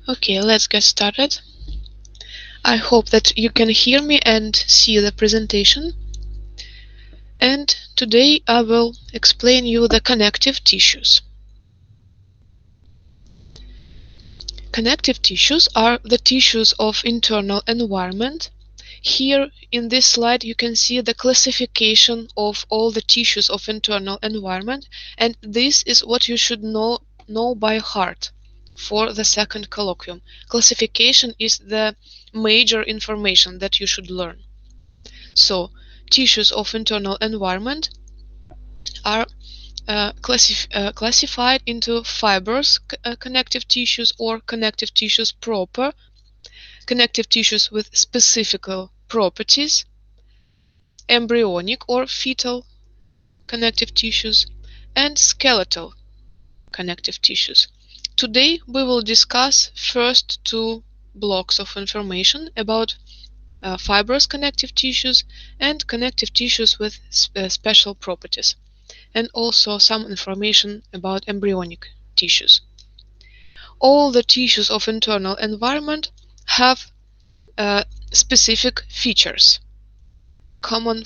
Okay, let's get started. I hope that you can hear me and see the presentation. And today I will explain you the connective tissues. Connective tissues are the tissues of internal environment. Here in this slide you can see the classification of all the tissues of internal environment, and this is what you should know by heart for the second colloquium. Classification is the major information that you should learn. So, tissues of internal environment are classified into fibrous connective tissues or connective tissues proper, connective tissues with specific properties, embryonic or fetal connective tissues, and skeletal connective tissues. Today we will discuss first two blocks of information about fibrous connective tissues and connective tissues with special properties, and also some information about embryonic tissues. All the tissues of internal environment have specific features, common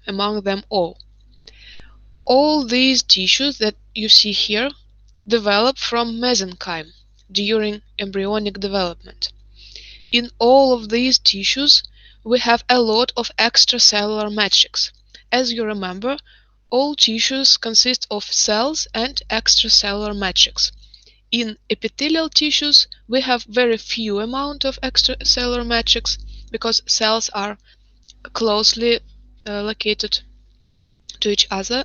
among them all. All these tissues that you see here develop from mesenchyme during embryonic development. In all of these tissues, we have a lot of extracellular matrix. As you remember, all tissues consist of cells and extracellular matrix. In epithelial tissues, we have very few amount of extracellular matrix because cells are closely located to each other,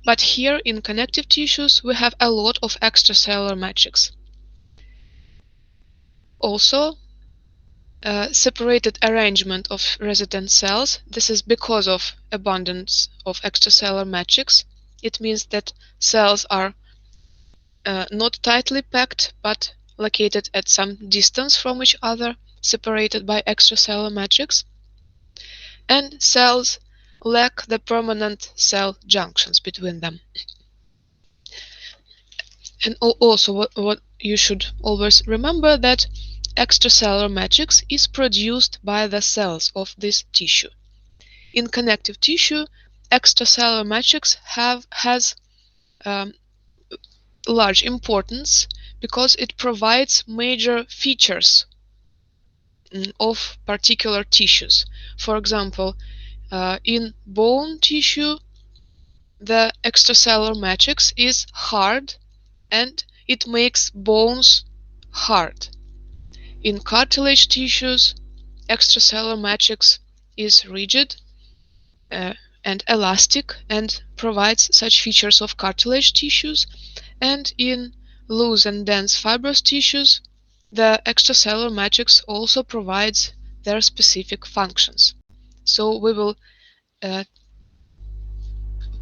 but here in connective tissues we have a lot of extracellular matrix. Also, separated arrangement of resident cells. This is because of abundance of extracellular matrix. It means that cells are not tightly packed but located at some distance from each other, separated by extracellular matrix. And cells lack the permanent cell junctions between them. And also what you should always remember, that extracellular matrix is produced by the cells of this tissue. In connective tissue, extracellular matrix has large importance because it provides major features of particular tissues. For example, in bone tissue, the extracellular matrix is hard and it makes bones hard. In cartilage tissues, extracellular matrix is rigid and elastic and provides such features of cartilage tissues. And in loose and dense fibrous tissues, the extracellular matrix also provides their specific functions. So we will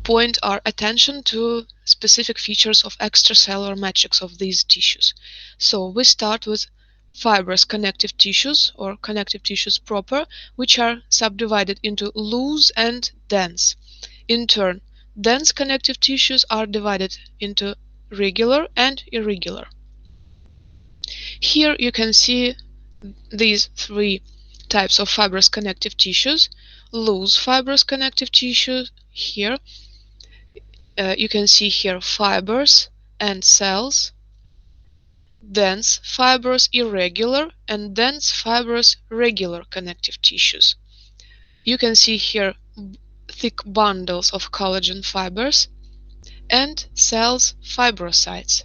point our attention to specific features of extracellular matrix of these tissues. So we start with fibrous connective tissues, or connective tissues proper, which are subdivided into loose and dense. In turn, dense connective tissues are divided into regular and irregular. Here you can see these three types of fibrous connective tissues. Loose fibrous connective tissue here. You can see here fibers and cells, dense fibrous irregular and dense fibrous regular connective tissues. You can see here thick bundles of collagen fibers and cells fibrocytes.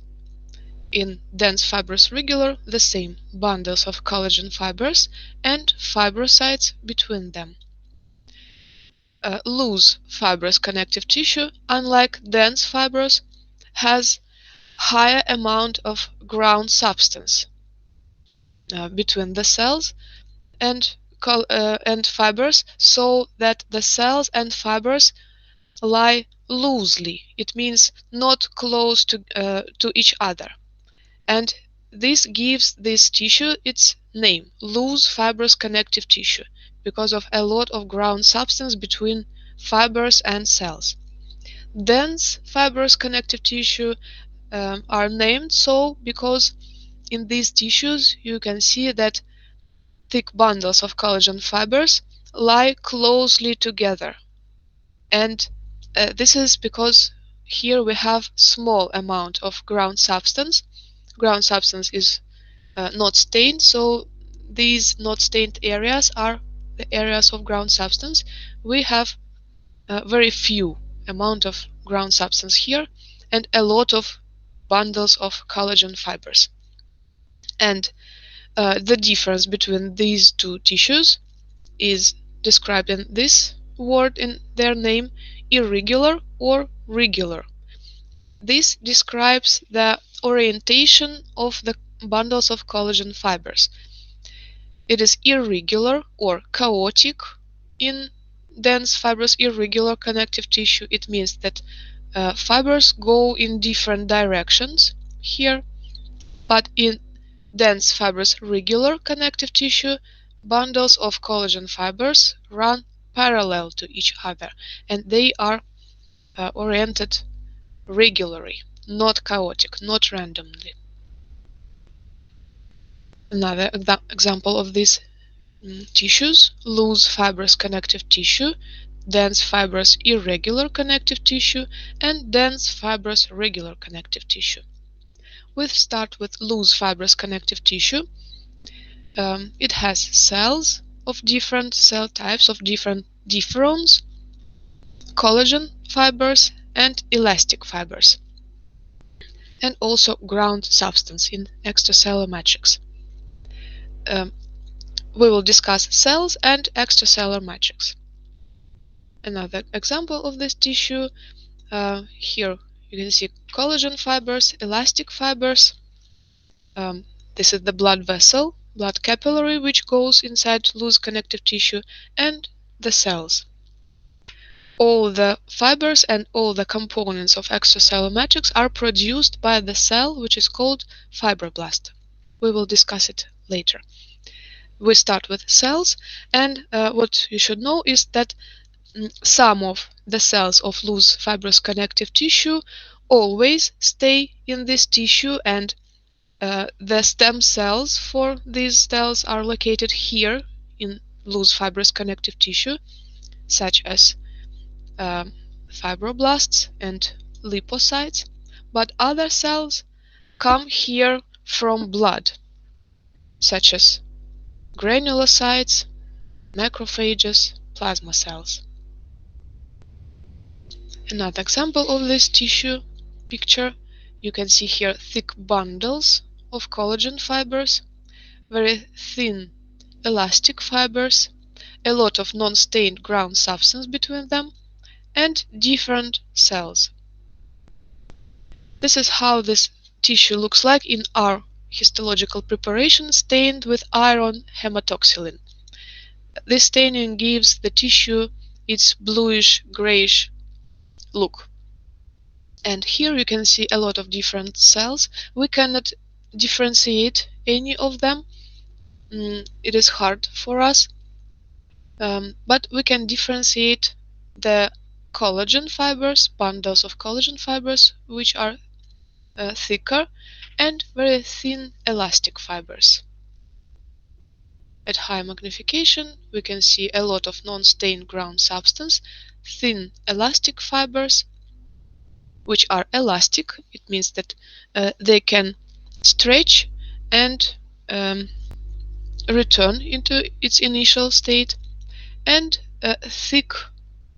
In dense fibrous regular, the same bundles of collagen fibers and fibrocytes between them. Loose fibrous connective tissue, unlike dense fibrous, has higher amount of ground substance between the cells and fibers, so that the cells and fibers lie loosely. It means not close to each other. And this gives this tissue its name, loose fibrous connective tissue, because of a lot of ground substance between fibers and cells. Dense fibrous connective tissue are named so because in these tissues you can see that thick bundles of collagen fibers lie closely together. And this is because here we have small amount of ground substance. Ground substance is not stained, so these not stained areas are the areas of ground substance. We have very few amount of ground substance here and a lot of bundles of collagen fibers. And the difference between these two tissues is described in this word in their name, irregular or regular. This describes the orientation of the bundles of collagen fibers. It is irregular or chaotic in dense fibrous irregular connective tissue. It means that fibers go in different directions here, but in dense fibrous regular connective tissue, bundles of collagen fibers run parallel to each other, and they are oriented regularly, not chaotic, not randomly. Another example of these tissues: loose fibrous connective tissue, dense fibrous irregular connective tissue, and dense fibrous regular connective tissue. We start with loose fibrous connective tissue. It has cells of different cell types, of different differons, collagen fibers and elastic fibers, and also ground substance in extracellular matrix. We will discuss cells and extracellular matrix. Another example of this tissue, here you can see collagen fibers, elastic fibers. This is the blood vessel blood capillary which goes inside loose connective tissue, and the cells. All the fibers and all the components of extracellular matrix are produced by the cell which is called fibroblast. We will discuss it later. We start with cells, and what you should know is that some of the cells of loose fibrous connective tissue always stay in this tissue, and the stem cells for these cells are located here in loose fibrous connective tissue, such as fibroblasts and lipocytes, but other cells come here from blood, such as granulocytes, macrophages, plasma cells. Another example of this tissue picture, you can see here thick bundles of collagen fibers, very thin elastic fibers, a lot of non-stained ground substance between them, and different cells. This is how this tissue looks like in our histological preparation stained with iron hematoxylin. This staining gives the tissue its bluish grayish look. And here you can see a lot of different cells. We cannot differentiate any of them. It is hard for us. But we can differentiate the collagen fibers, bundles of collagen fibers, which are thicker, and very thin elastic fibers. At high magnification, we can see a lot of non-stained ground substance, thin elastic fibers, which are elastic. It means that they can stretch and return into its initial state, and thick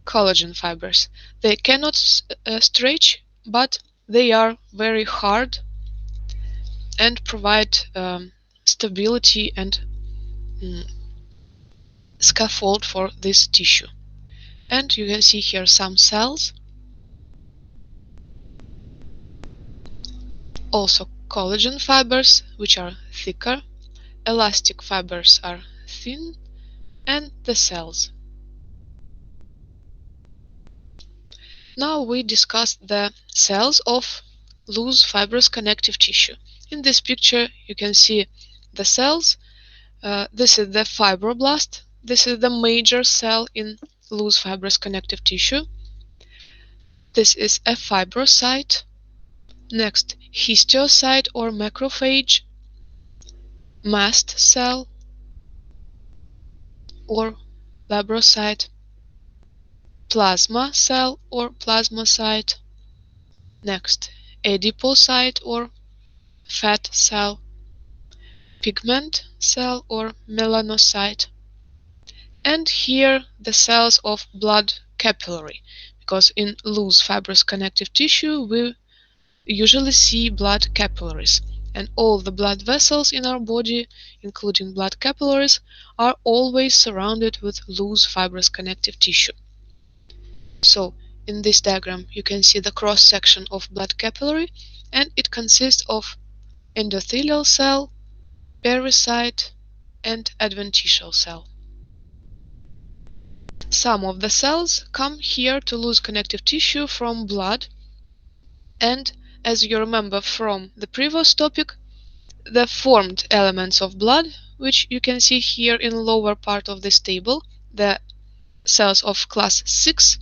collagen fibers. They cannot stretch, but they are very hard and provide stability and scaffold for this tissue. And you can see here some cells, also collagen fibers, which are thicker, elastic fibers are thin, and the cells. Now we discuss the cells of loose fibrous connective tissue. In this picture you can see the cells. This is the fibroblast. This is the major cell in loose fibrous connective tissue. This is a fibrocyte. Next, histiocyte or macrophage, mast cell or labrocyte, plasma cell or plasmacyte. Next, adipocyte or fat cell, pigment cell or melanocyte. And here the cells of blood capillary, because in loose fibrous connective tissue we usually see blood capillaries, and all the blood vessels in our body, including blood capillaries, are always surrounded with loose fibrous connective tissue. So in this diagram you can see the cross-section of blood capillary, and it consists of endothelial cell, pericyte, and adventitial cell. Some of the cells come here to loose connective tissue from blood, and as you remember from the previous topic, the formed elements of blood, which you can see here in the lower part of this table, the cells of class 6,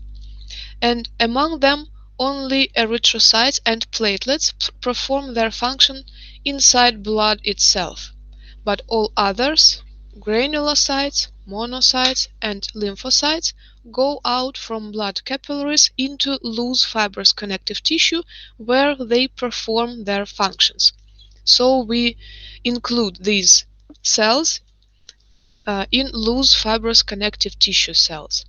and among them only erythrocytes and platelets perform their function inside blood itself, but all others, granulocytes, monocytes, and lymphocytes, go out from blood capillaries into loose fibrous connective tissue where they perform their functions. So we include these cells in loose fibrous connective tissue cells.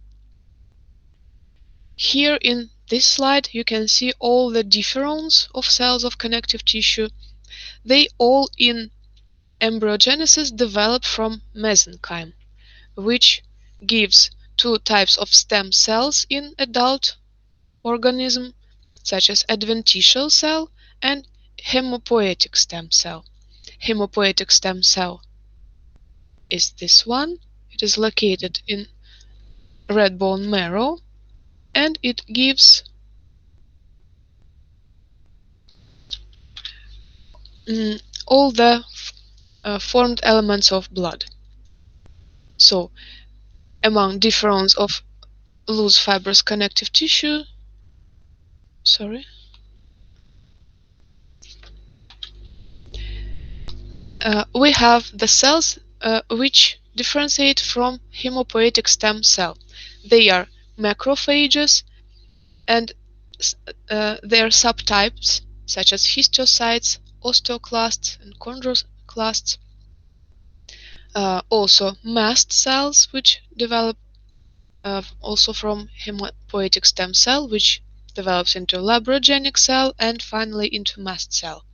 Here in this slide you can see all the differons of cells of connective tissue. They all in embryogenesis develop from mesenchyme, which gives two types of stem cells in adult organism, such as adventitial cell and hematopoietic stem cell. Hematopoietic stem cell is this one. It is located in red bone marrow, and it gives all the formed elements of blood. So, among difference of loose fibrous connective tissue, we have the cells which differentiate from hematopoietic stem cell. They are macrophages, and their subtypes such as histiocytes, osteoclasts, and chondroclasts. Also mast cells, which develop also from hematopoietic stem cell, which develops into labrogenic cell, and finally into mast cell.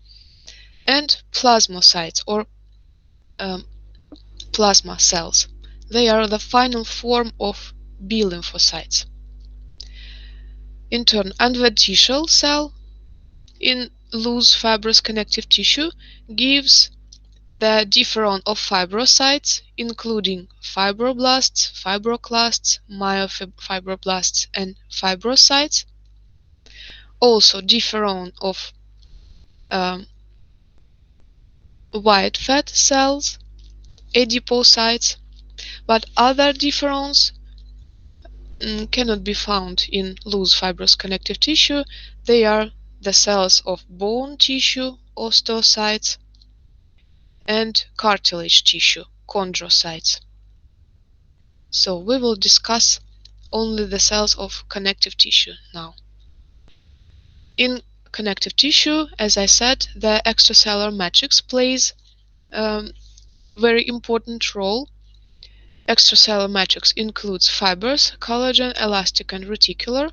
And plasmocytes, or plasma cells. They are the final form of B lymphocytes. In turn, adventitial cell in loose fibrous connective tissue gives the difference of fibrocytes, including fibroblasts, fibroclasts, myofibroblasts, and fibrocytes. Also difference of white fat cells, adipocytes, but other difference cannot be found in loose fibrous connective tissue. They are the cells of bone tissue, osteocytes, and cartilage tissue, chondrocytes. So we will discuss only the cells of connective tissue now. In connective tissue, as I said, the extracellular matrix plays a very important role. Extracellular matrix includes fibers, collagen, elastic and reticular,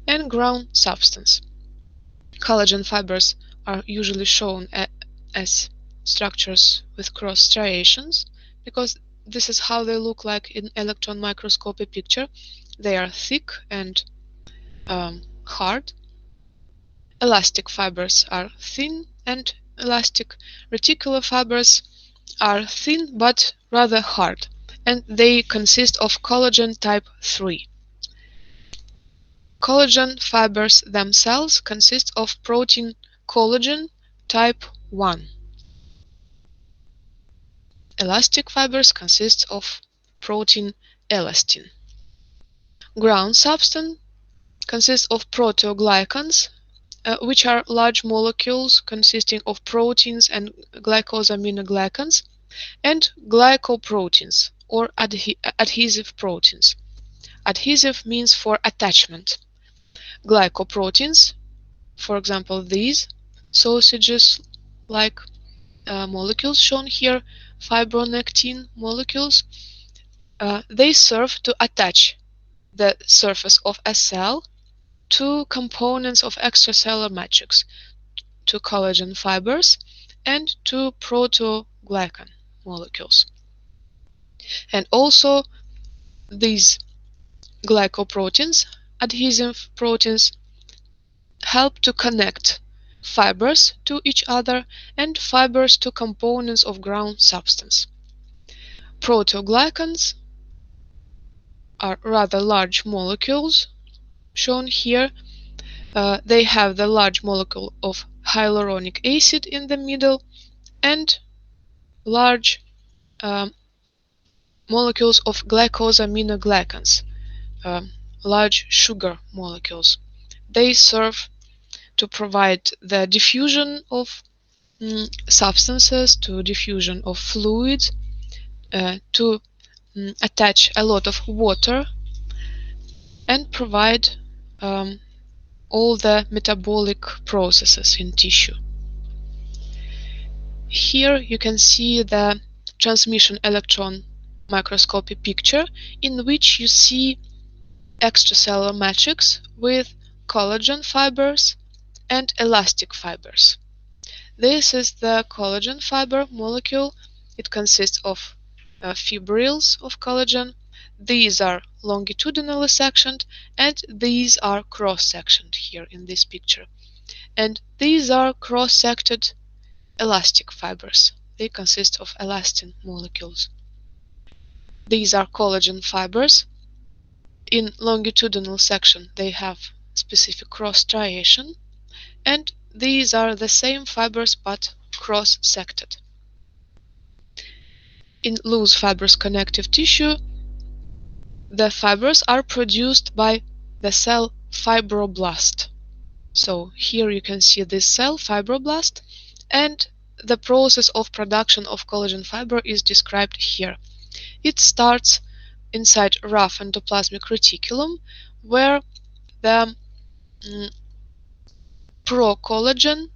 and ground substance. Collagen fibers are usually shown as structures with cross striations because this is how they look like in electron microscopy picture. They are thick and hard. Elastic fibers are thin and elastic. Reticular fibers are thin but rather hard, and they consist of collagen type 3. Collagen fibers themselves consist of protein collagen type 1. Elastic fibers consist of protein elastin. Ground substance consists of proteoglycans, which are large molecules consisting of proteins and glycosaminoglycans, and glycoproteins, or adhesive proteins. Adhesive means for attachment. Glycoproteins, for example these sausages-like molecules shown here, fibronectin molecules, they serve to attach the surface of a cell to components of extracellular matrix, to collagen fibers and to protoglycan molecules. And also these glycoproteins, adhesive proteins, help to connect fibers to each other and fibers to components of ground substance. Protoglycans are rather large molecules shown here. They have the large molecule of hyaluronic acid in the middle and large molecules of glycosaminoglycans, large sugar molecules. They serve to provide the diffusion of substances, to diffusion of fluids, to attach a lot of water, and provide all the metabolic processes in tissue. Here you can see the transmission electron microscopy picture in which you see extracellular matrix with collagen fibers and elastic fibers. This is the collagen fiber molecule. It consists of fibrils of collagen. These are longitudinally sectioned and these are cross-sectioned here in this picture. And these are cross-sected elastic fibers. They consist of elastin molecules. These are collagen fibers. In longitudinal section they have specific cross striation, and these are the same fibers but cross-sected. In loose fibrous connective tissue, the fibers are produced by the cell fibroblast. So here you can see this cell, fibroblast, and the process of production of collagen fiber is described here. It starts inside rough endoplasmic reticulum, where the pro-collagen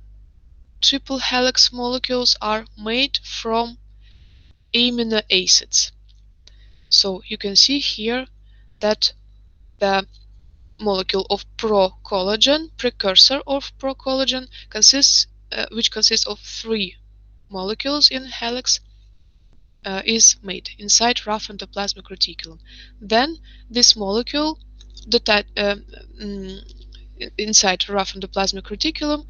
triple helix molecules are made from amino acids. So you can see here that the molecule of pro-collagen, precursor of pro-collagen, which consists of 3 molecules in helix, is made inside rough endoplasmic reticulum. Then this molecule inside rough endoplasmic reticulum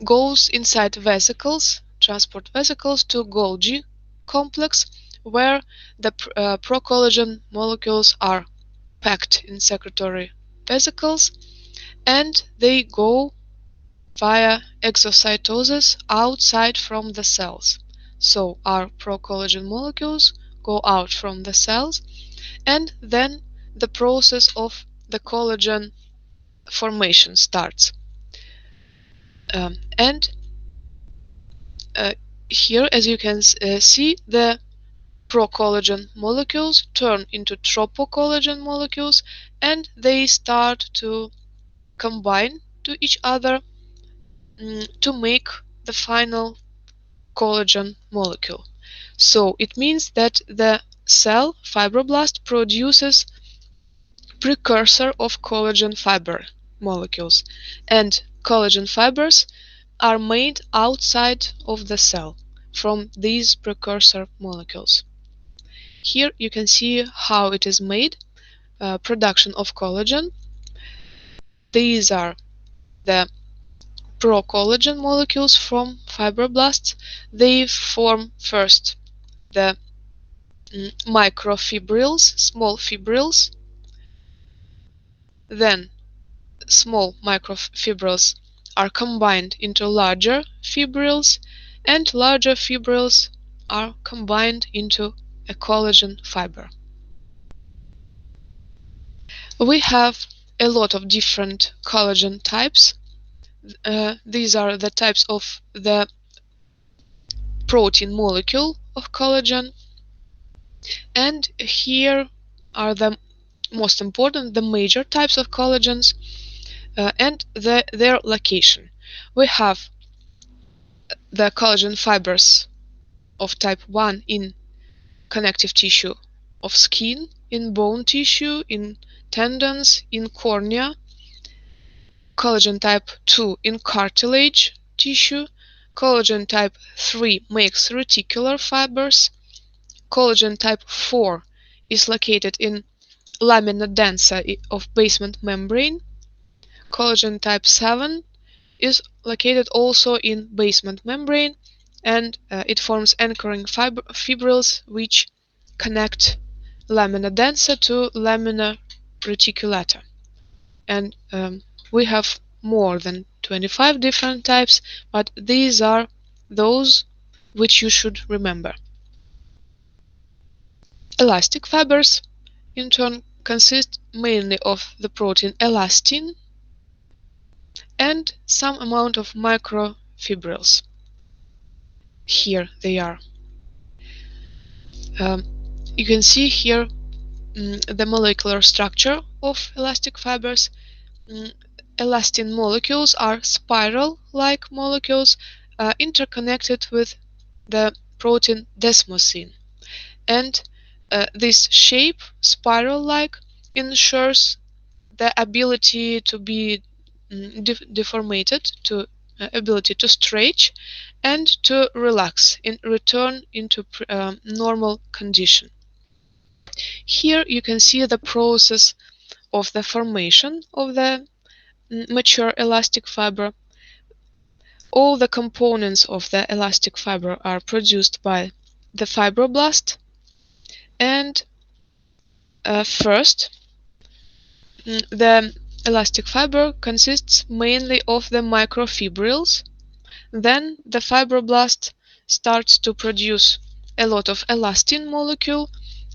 goes inside vesicles, transport vesicles, to Golgi complex, where the pro-collagen molecules are packed in secretory vesicles, and they go via exocytosis outside from the cells. So our pro-collagen molecules go out from the cells, and then the process of the collagen formation starts. Here, as you can see, the pro-collagen molecules turn into tropocollagen molecules, and they start to combine to each other to make the final collagen molecule. So it means that the cell fibroblast produces precursor of collagen fiber molecules, and collagen fibers are made outside of the cell from these precursor molecules. Here you can see how it is made, production of collagen. These are the pro-collagen molecules from fibroblasts. They form first the microfibrils, small fibrils. Then small microfibrils are combined into larger fibrils, and larger fibrils are combined into a collagen fiber. We have a lot of different collagen types. These are the types of the protein molecule of collagen, and here are the most important, the major types of collagens, and their location. We have the collagen fibers of type 1 in connective tissue of skin, in bone tissue, in tendons, in cornea. Collagen type 2 in cartilage tissue. Collagen type 3 makes reticular fibers. Collagen type 4 is located in lamina densa of basement membrane. Collagen type 7 is located also in basement membrane, and it forms anchoring fibrils which connect lamina densa to lamina reticulata. And we have more than 25 different types, but these are those which you should remember. Elastic fibers, in turn, consist mainly of the protein elastin and some amount of microfibrils. Here they are. You can see here the molecular structure of elastic fibers. Elastin molecules are spiral-like molecules interconnected with the protein desmosine, and this shape, spiral-like, ensures the ability to be deformated, to ability to stretch and to relax and return into normal condition. Here you can see the process of the formation of the mature elastic fiber. All the components of the elastic fiber are produced by the fibroblast, And first, the elastic fiber consists mainly of the microfibrils. Then the fibroblast starts to produce a lot of elastin molecule,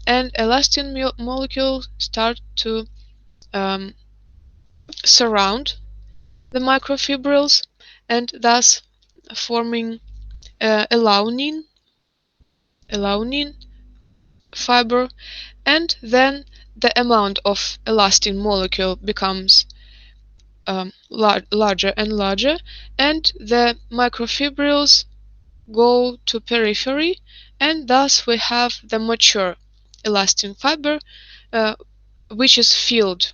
and elastin molecules start to surround the microfibrils and thus forming elaunin fiber, and then the amount of elastin molecule becomes larger and larger, and the microfibrils go to periphery, and thus we have the mature elastin fiber, which is filled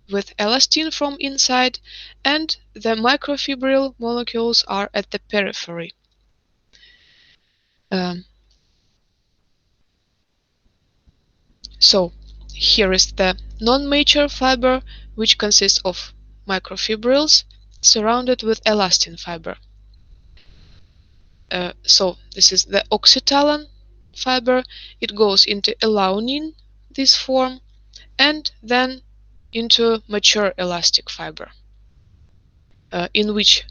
with elastin from inside, and the microfibril molecules are at the periphery. So here is the non-mature fiber, which consists of microfibrils surrounded with elastin fiber. So this is the oxytolin fiber. It goes into elaunin, this form, and then into mature elastic fiber, in which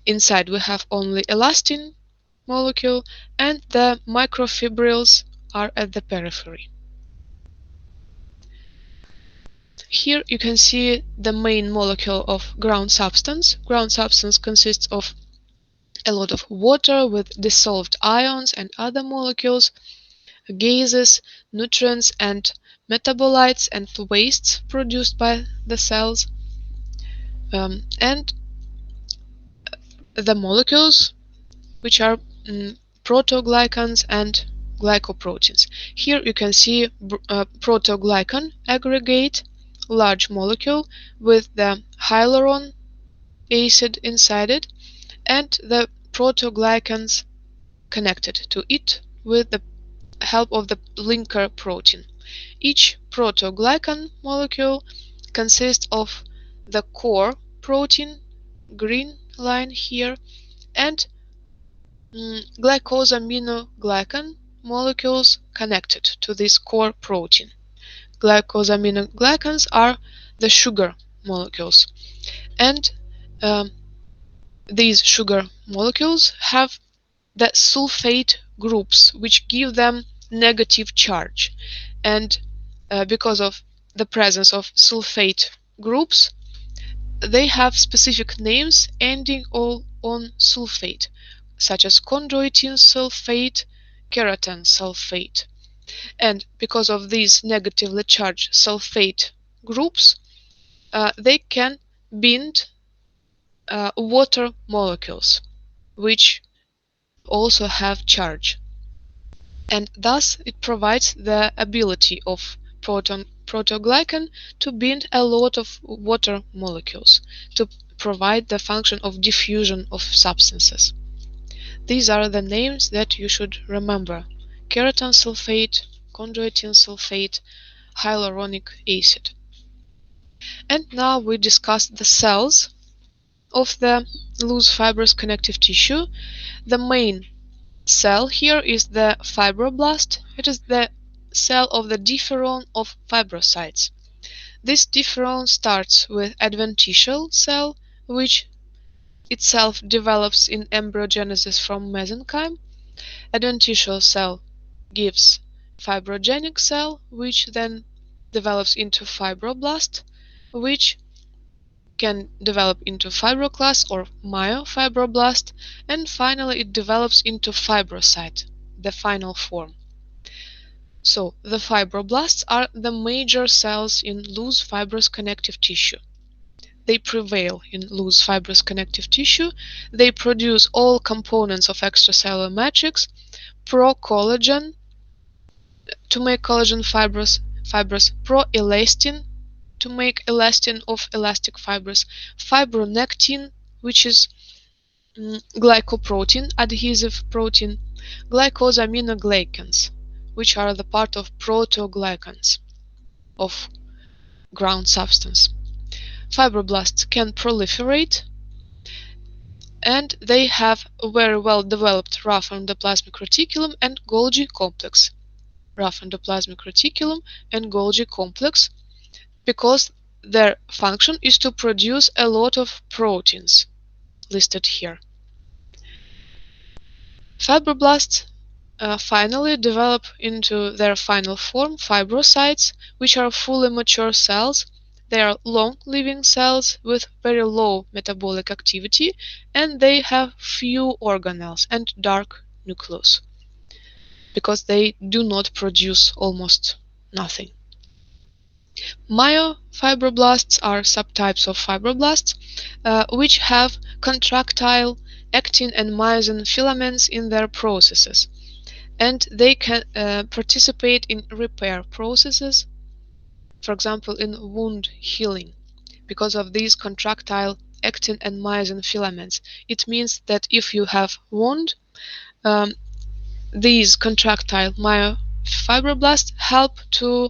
inside we have only elastin molecule and the microfibrils are at the periphery. Here you can see the main molecule of ground substance. Ground substance consists of a lot of water with dissolved ions and other molecules, gases, nutrients, and metabolites and wastes produced by the cells, and the molecules which are protoglycans and glycoproteins. Here you can see protoglycan aggregate, large molecule with the hyaluron acid inside it, and the protoglycans connected to it with the help of the linker protein. Each protoglycan molecule consists of the core protein, green line here, and glycosaminoglycan molecules connected to this core protein. Glycosaminoglycans are the sugar molecules, and these sugar molecules have the sulfate groups, which give them negative charge, and because of the presence of sulfate groups, they have specific names ending all on sulfate, such as chondroitin sulfate, keratan sulfate. And because of these negatively charged sulfate groups, they can bind water molecules, which also have charge, and thus it provides the ability of protoglycan to bind a lot of water molecules to provide the function of diffusion of substances. These are the names that you should remember: keratan sulfate, chondroitin sulfate, hyaluronic acid. And now we discuss the cells of the loose fibrous connective tissue. The main cell here is the fibroblast. It is the cell of the differon of fibrocytes. This differon starts with adventitial cell, which itself develops in embryogenesis from mesenchyme. Adventitial cell gives fibrogenic cell, which then develops into fibroblast, which can develop into fibroclast or myofibroblast, and finally it develops into fibrocyte, the final form. So the fibroblasts are the major cells in loose fibrous connective tissue. They prevail in loose fibrous connective tissue. They produce all components of extracellular matrix, pro-collagen to make collagen fibers, pro-elastin to make elastin of elastic fibers, fibronectin, which is glycoprotein, adhesive protein, glycosaminoglycans, which are the part of protoglycans of ground substance. Fibroblasts can proliferate, and they have a very well developed rough endoplasmic reticulum and Golgi complex. rough endoplasmic reticulum, and Golgi complex, because their function is to produce a lot of proteins listed here. Fibroblasts finally develop into their final form, fibrocytes, which are fully mature cells. They are long-living cells with very low metabolic activity, and they have few organelles and dark nucleus, because they do not produce almost nothing. Myofibroblasts are subtypes of fibroblasts which have contractile actin and myosin filaments in their processes, and they can participate in repair processes, for example in wound healing, because of these contractile actin and myosin filaments. It means that if you have wound, um, these contractile myofibroblasts help to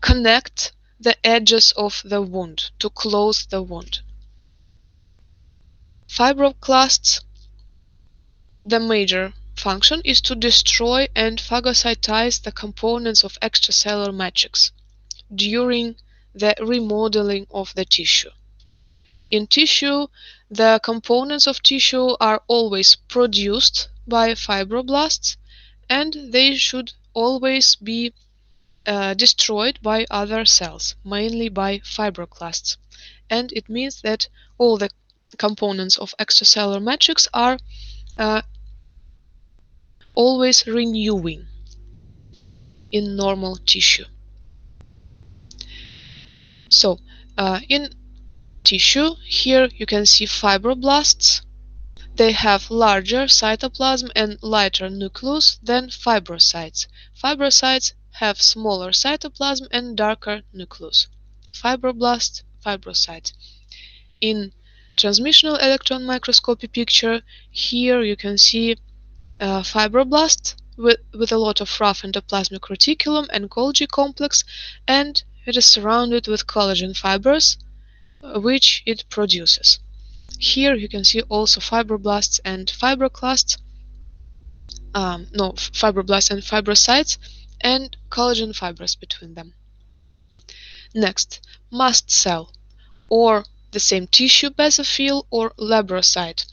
connect the edges of the wound, to close the wound. Fibroblasts, the major function is to destroy and phagocytize the components of extracellular matrix during the remodeling of the tissue. In tissue, the components of tissue are always produced by fibroblasts, and they should always be destroyed by other cells, mainly by fibroblasts. And it means that all the components of extracellular matrix are always renewing in normal tissue. So, in tissue, here you can see fibroblasts. They have larger cytoplasm and lighter nucleus than fibrocytes. Fibrocytes have smaller cytoplasm and darker nucleus. Fibroblasts, fibrocytes. In transmissional electron microscopy picture, here you can see fibroblast with a lot of rough endoplasmic reticulum and Golgi complex, and it is surrounded with collagen fibers, which it produces. Here you can see also fibroblasts and fibroclasts, fibroblasts and fibrocytes, and collagen fibers between them. Next, mast cell, or the same tissue basophil or labrocyte.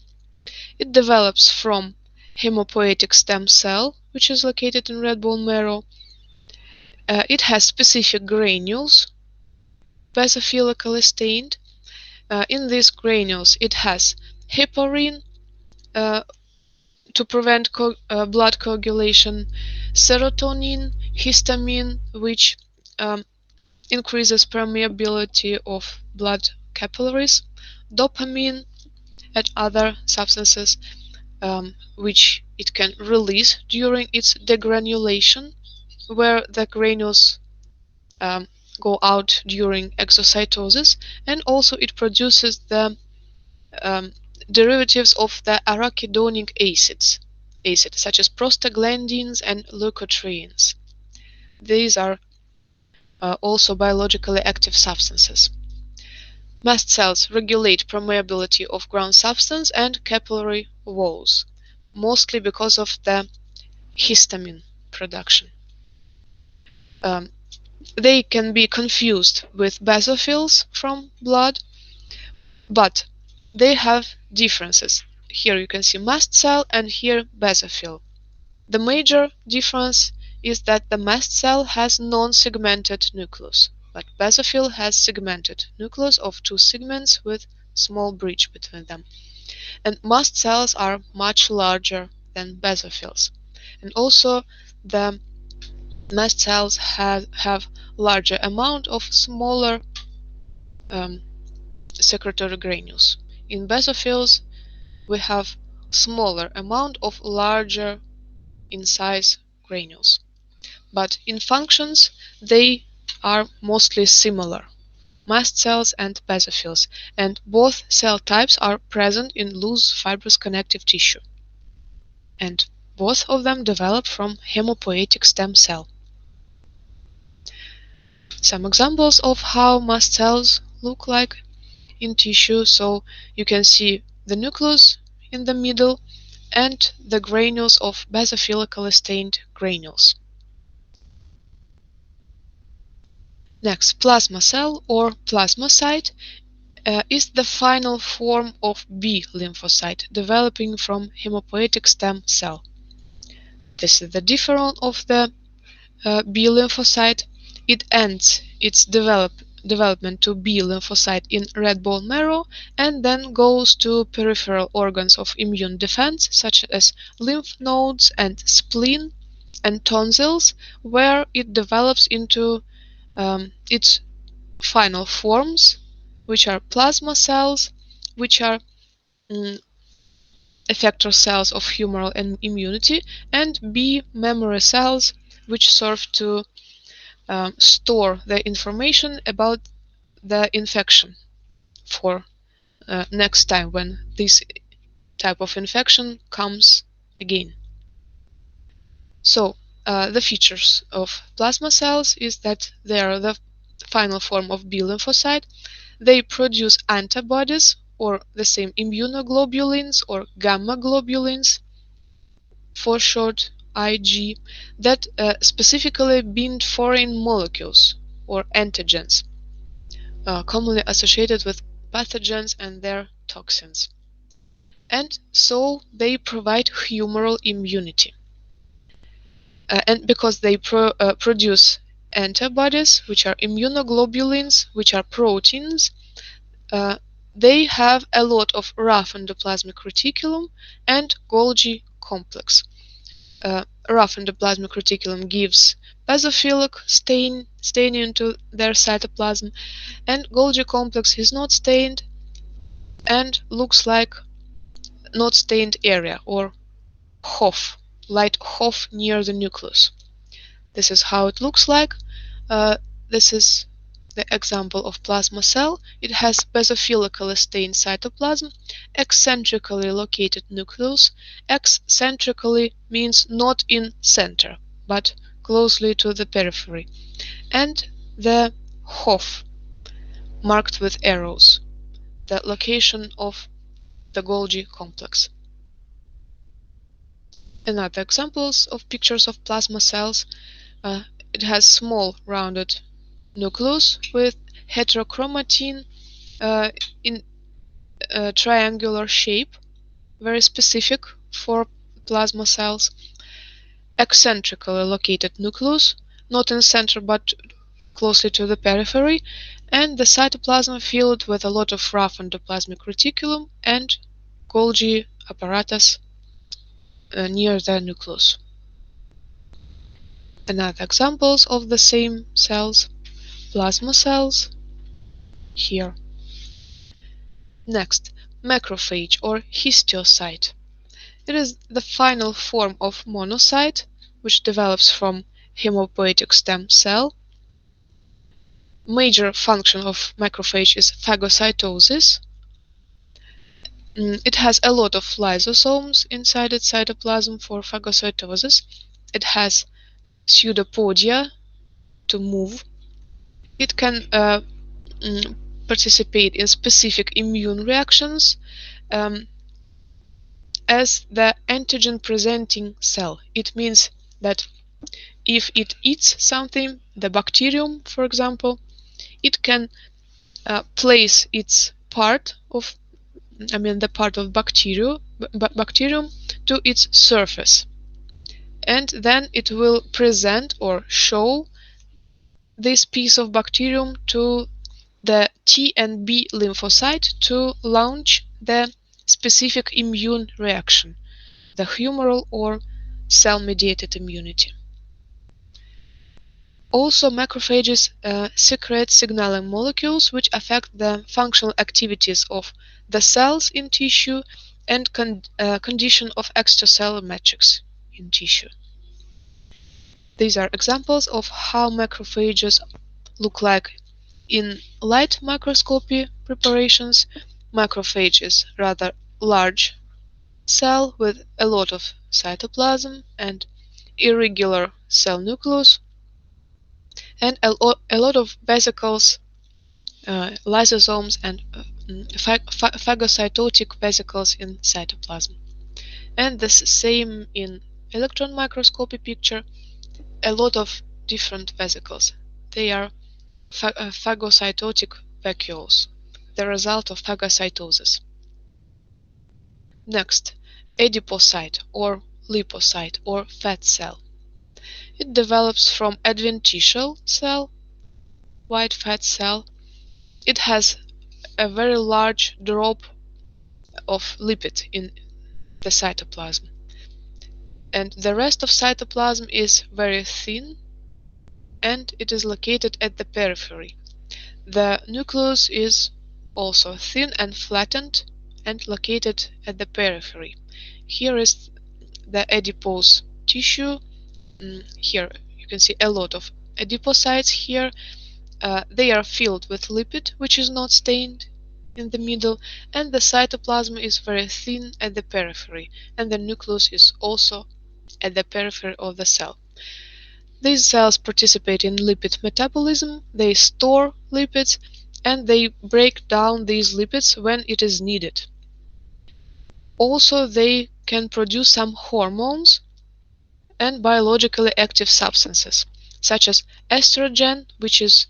It develops from hematopoietic stem cell, which is located in red bone marrow. It has specific granules, basophilically stained. In these granules, it has heparin to prevent blood coagulation, serotonin, histamine, which increases permeability of blood capillaries, dopamine, and other substances which it can release during its degranulation, where the granules go out during exocytosis, and also it produces the derivatives of the arachidonic acids, such as prostaglandins and leukotrienes. These are also biologically active substances. Mast cells regulate permeability of ground substance and capillary walls, mostly because of the histamine production. They can be confused with basophils from blood, but they have differences. Here you can see mast cell and here basophil. The major difference is that the mast cell has non-segmented nucleus, but basophil has segmented nucleus of 2 segments with small bridge between them. And mast cells are much larger than basophils. And also the mast cells have larger amount of smaller secretory granules. In basophils, we have smaller amount of larger in size granules. But in functions, they are mostly similar, mast cells and basophils, and both cell types are present in loose fibrous connective tissue. And both of them develop from hematopoietic stem cell. Some examples of how mast cells look like in tissue. So you can see the nucleus in the middle and the granules of basophilically stained granules. Next, plasma cell or plasmacyte is the final form of B lymphocyte developing from hematopoietic stem cell. This is the difference of the B lymphocyte. It ends its development to B lymphocyte in red bone marrow and then goes to peripheral organs of immune defense such as lymph nodes and spleen and tonsils, where it develops into its final forms, which are plasma cells, which are effector cells of humoral immunity, and B memory cells, which serve to store the information about the infection for next time when this type of infection comes again. So the features of plasma cells is that they are the final form of B lymphocyte. They produce antibodies, or the same immunoglobulins or gamma globulins, for short Ig, that specifically bind foreign molecules or antigens, commonly associated with pathogens and their toxins. And so they provide humoral immunity. And because they produce antibodies, which are immunoglobulins, which are proteins, they have a lot of rough endoplasmic reticulum and Golgi complex. Rough endoplasmic reticulum gives basophilic staining to their cytoplasm, and Golgi complex is not stained and looks like not stained area, or HOF, light HOF near the nucleus. This is how it looks like. This is the example of plasma cell. It has basophilically stained cytoplasm, eccentrically located nucleus. Eccentrically means not in center, but closely to the periphery. And the HOF, marked with arrows, the location of the Golgi complex. Another examples of pictures of plasma cells. It has small rounded nucleus with heterochromatin in a triangular shape, very specific for plasma cells. Eccentrically located nucleus, not in center but closely to the periphery, and the cytoplasm filled with a lot of rough endoplasmic reticulum and Golgi apparatus near the nucleus. Another examples of the same cells, plasma cells, here. Next, macrophage or histiocyte. It is the final form of monocyte, which develops from hematopoietic stem cell. Major function of macrophage is phagocytosis. It has a lot of lysosomes inside its cytoplasm for phagocytosis. It has pseudopodia to move. It can participate in specific immune reactions as the antigen-presenting cell. It means that if it eats something, the bacterium, for example, it can place its part of bacterium to its surface, and then it will present or show this piece of bacterium to the T and B lymphocyte to launch the specific immune reaction, the humoral or cell-mediated immunity. Also, macrophages secrete signaling molecules which affect the functional activities of the cells in tissue and condition of extracellular matrix in tissue. These are examples of how macrophages look like in light microscopy preparations. Macrophage is rather large cell with a lot of cytoplasm and irregular cell nucleus, and a lot of vesicles, lysosomes, and phagocytotic vesicles in cytoplasm. And the same in electron microscopy picture, a lot of different vesicles. They are phagocytotic vacuoles, the result of phagocytosis. Next, adipocyte or lipocyte or fat cell. It develops from adventitial cell, white fat cell. It has a very large drop of lipid in the cytoplasm, and the rest of cytoplasm is very thin, and it is located at the periphery. The nucleus is also thin and flattened and located at the periphery. Here is the adipose tissue. Here you can see a lot of adipocytes here. They are filled with lipid, which is not stained in the middle, and the cytoplasm is very thin at the periphery, and the nucleus is also at the periphery of the cell. These cells participate in lipid metabolism, they store lipids, and they break down these lipids when it is needed. Also, they can produce some hormones and biologically active substances, such as estrogen, which is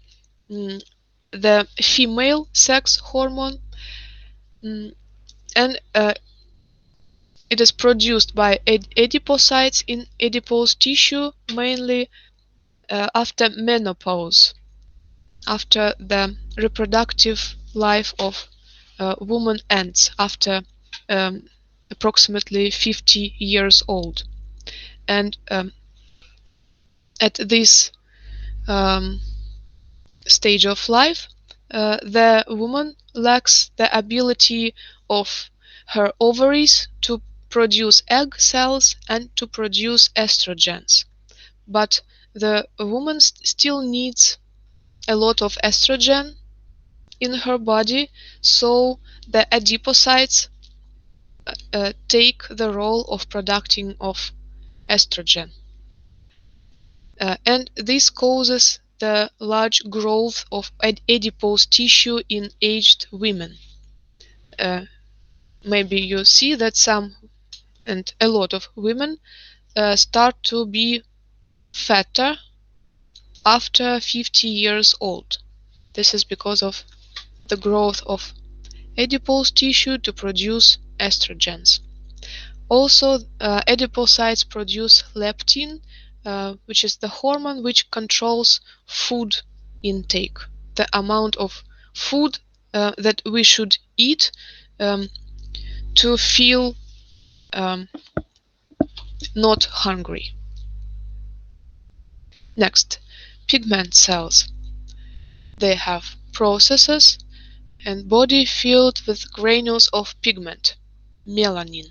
the female sex hormone, and it is produced by adipocytes in adipose tissue, mainly after menopause, after the reproductive life of woman ends, after approximately 50 years old. And at this stage of life, the woman lacks the ability of her ovaries to produce egg cells and to produce estrogens. But the woman still needs a lot of estrogen in her body, so the adipocytes take the role of producing of estrogen. And this causes the large growth of adipose tissue in aged women. Maybe you see that some and a lot of women start to be fatter after 50 years old. This is because of the growth of adipose tissue to produce estrogens. Also, adipocytes produce leptin, which is the hormone which controls food intake, the amount of food that we should eat to feel not hungry. Next, pigment cells. They have processes and body filled with granules of pigment, melanin.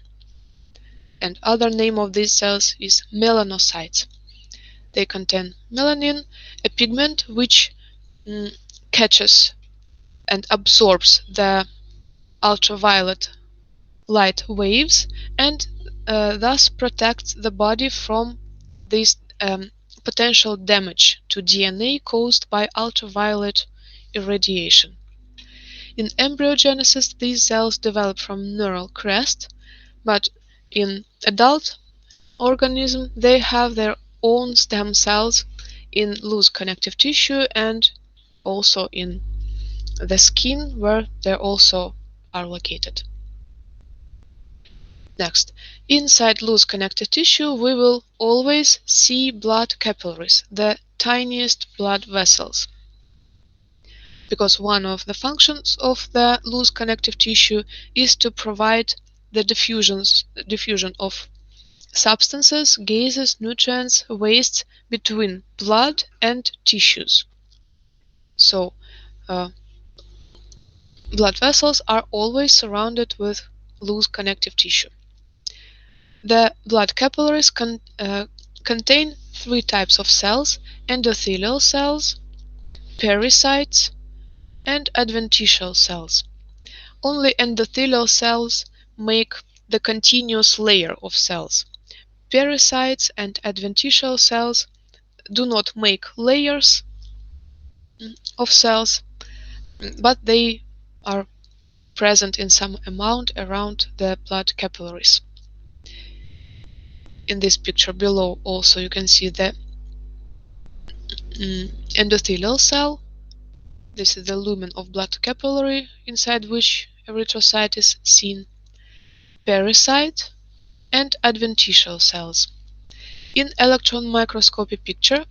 And other name of these cells is melanocytes. They contain melanin, a pigment which catches and absorbs the ultraviolet light waves and thus protects the body from this potential damage to DNA caused by ultraviolet irradiation. In embryogenesis, these cells develop from neural crest, but in adult organism they have their own stem cells in loose connective tissue and also in the skin, where they also are located. Next, inside loose connective tissue we will always see blood capillaries, the tiniest blood vessels, because one of the functions of the loose connective tissue is to provide the diffusion of substances, gases, nutrients, wastes between blood and tissues. So, blood vessels are always surrounded with loose connective tissue. The blood capillaries contain three types of cells: endothelial cells, pericytes, and adventitial cells. Only endothelial cells make the continuous layer of cells. Pericytes and adventitial cells do not make layers of cells, but they are present in some amount around the blood capillaries. In this picture below also you can see the endothelial cell This is the lumen of blood capillary inside which erythrocyte is seen, pericyte, and adventitial cells. In electron microscopy picture,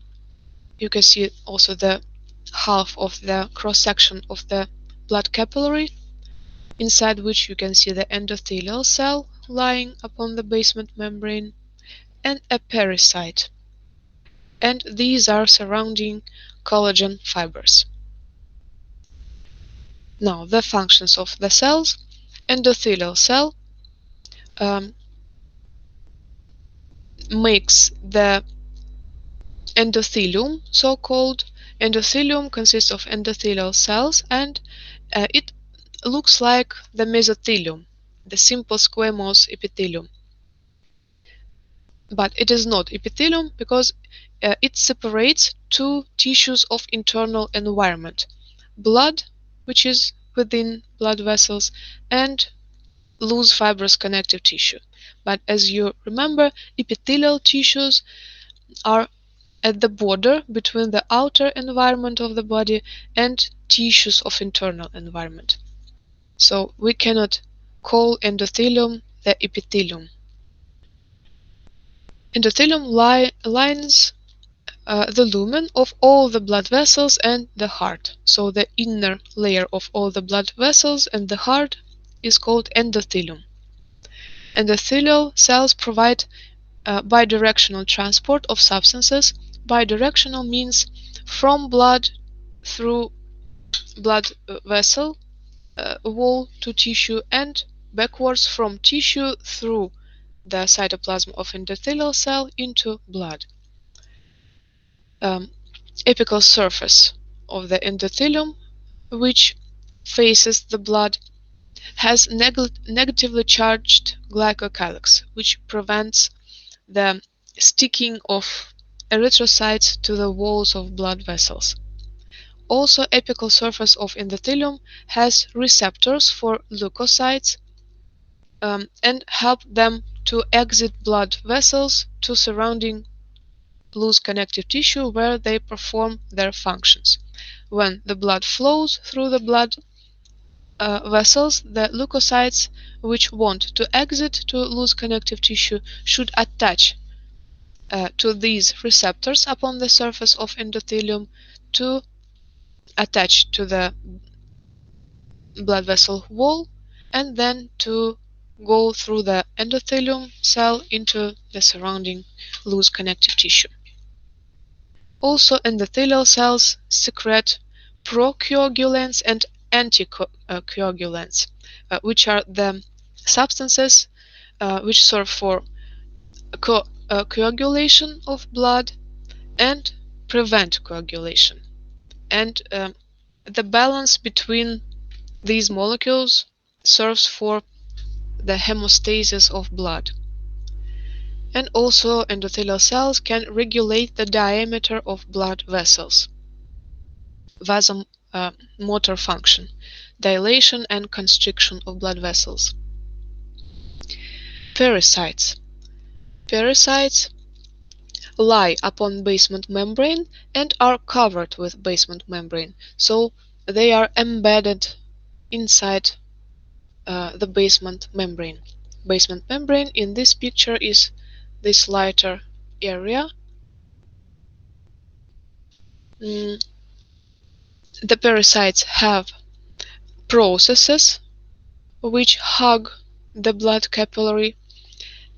you can see also the half of the cross-section of the blood capillary, inside which you can see the endothelial cell lying upon the basement membrane, and a pericyte. And these are surrounding collagen fibers. Now, the functions of the cells. Endothelial cell makes the endothelium, so-called. Endothelium consists of endothelial cells, and it looks like the mesothelium, the simple squamous epithelium. But it is not epithelium because it separates two tissues of internal environment: blood, which is within blood vessels, and loose fibrous connective tissue. But as you remember, epithelial tissues are at the border between the outer environment of the body and tissues of internal environment. So we cannot call endothelium the epithelium. Endothelium lines the lumen of all the blood vessels and the heart. So the inner layer of all the blood vessels and the heart is called endothelium. Endothelial cells provide bidirectional transport of substances. Bidirectional means from blood through blood vessel wall to tissue, and backwards from tissue through the cytoplasm of endothelial cell into blood. Apical surface of the endothelium, which faces the blood, has negatively charged glycocalyx, which prevents the sticking of erythrocytes to the walls of blood vessels. Also, apical surface of endothelium has receptors for leukocytes and help them to exit blood vessels to surrounding loose connective tissue where they perform their functions. When the blood flows through the blood vessels, the leukocytes which want to exit to loose connective tissue should attach to these receptors upon the surface of endothelium to attach to the blood vessel wall, and then to go through the endothelium cell into the surrounding loose connective tissue. Also, endothelial cells secrete procoagulants and anticoagulants, which are the substances which serve for coagulation of blood and prevent coagulation. And the balance between these molecules serves for the hemostasis of blood. And also, endothelial cells can regulate the diameter of blood vessels, vasomotor function, dilation and constriction of blood vessels. Pericytes. Pericytes lie upon basement membrane and are covered with basement membrane, so they are embedded inside the basement membrane. Basement membrane in this picture is this lighter area. The pericytes have processes which hug the blood capillary,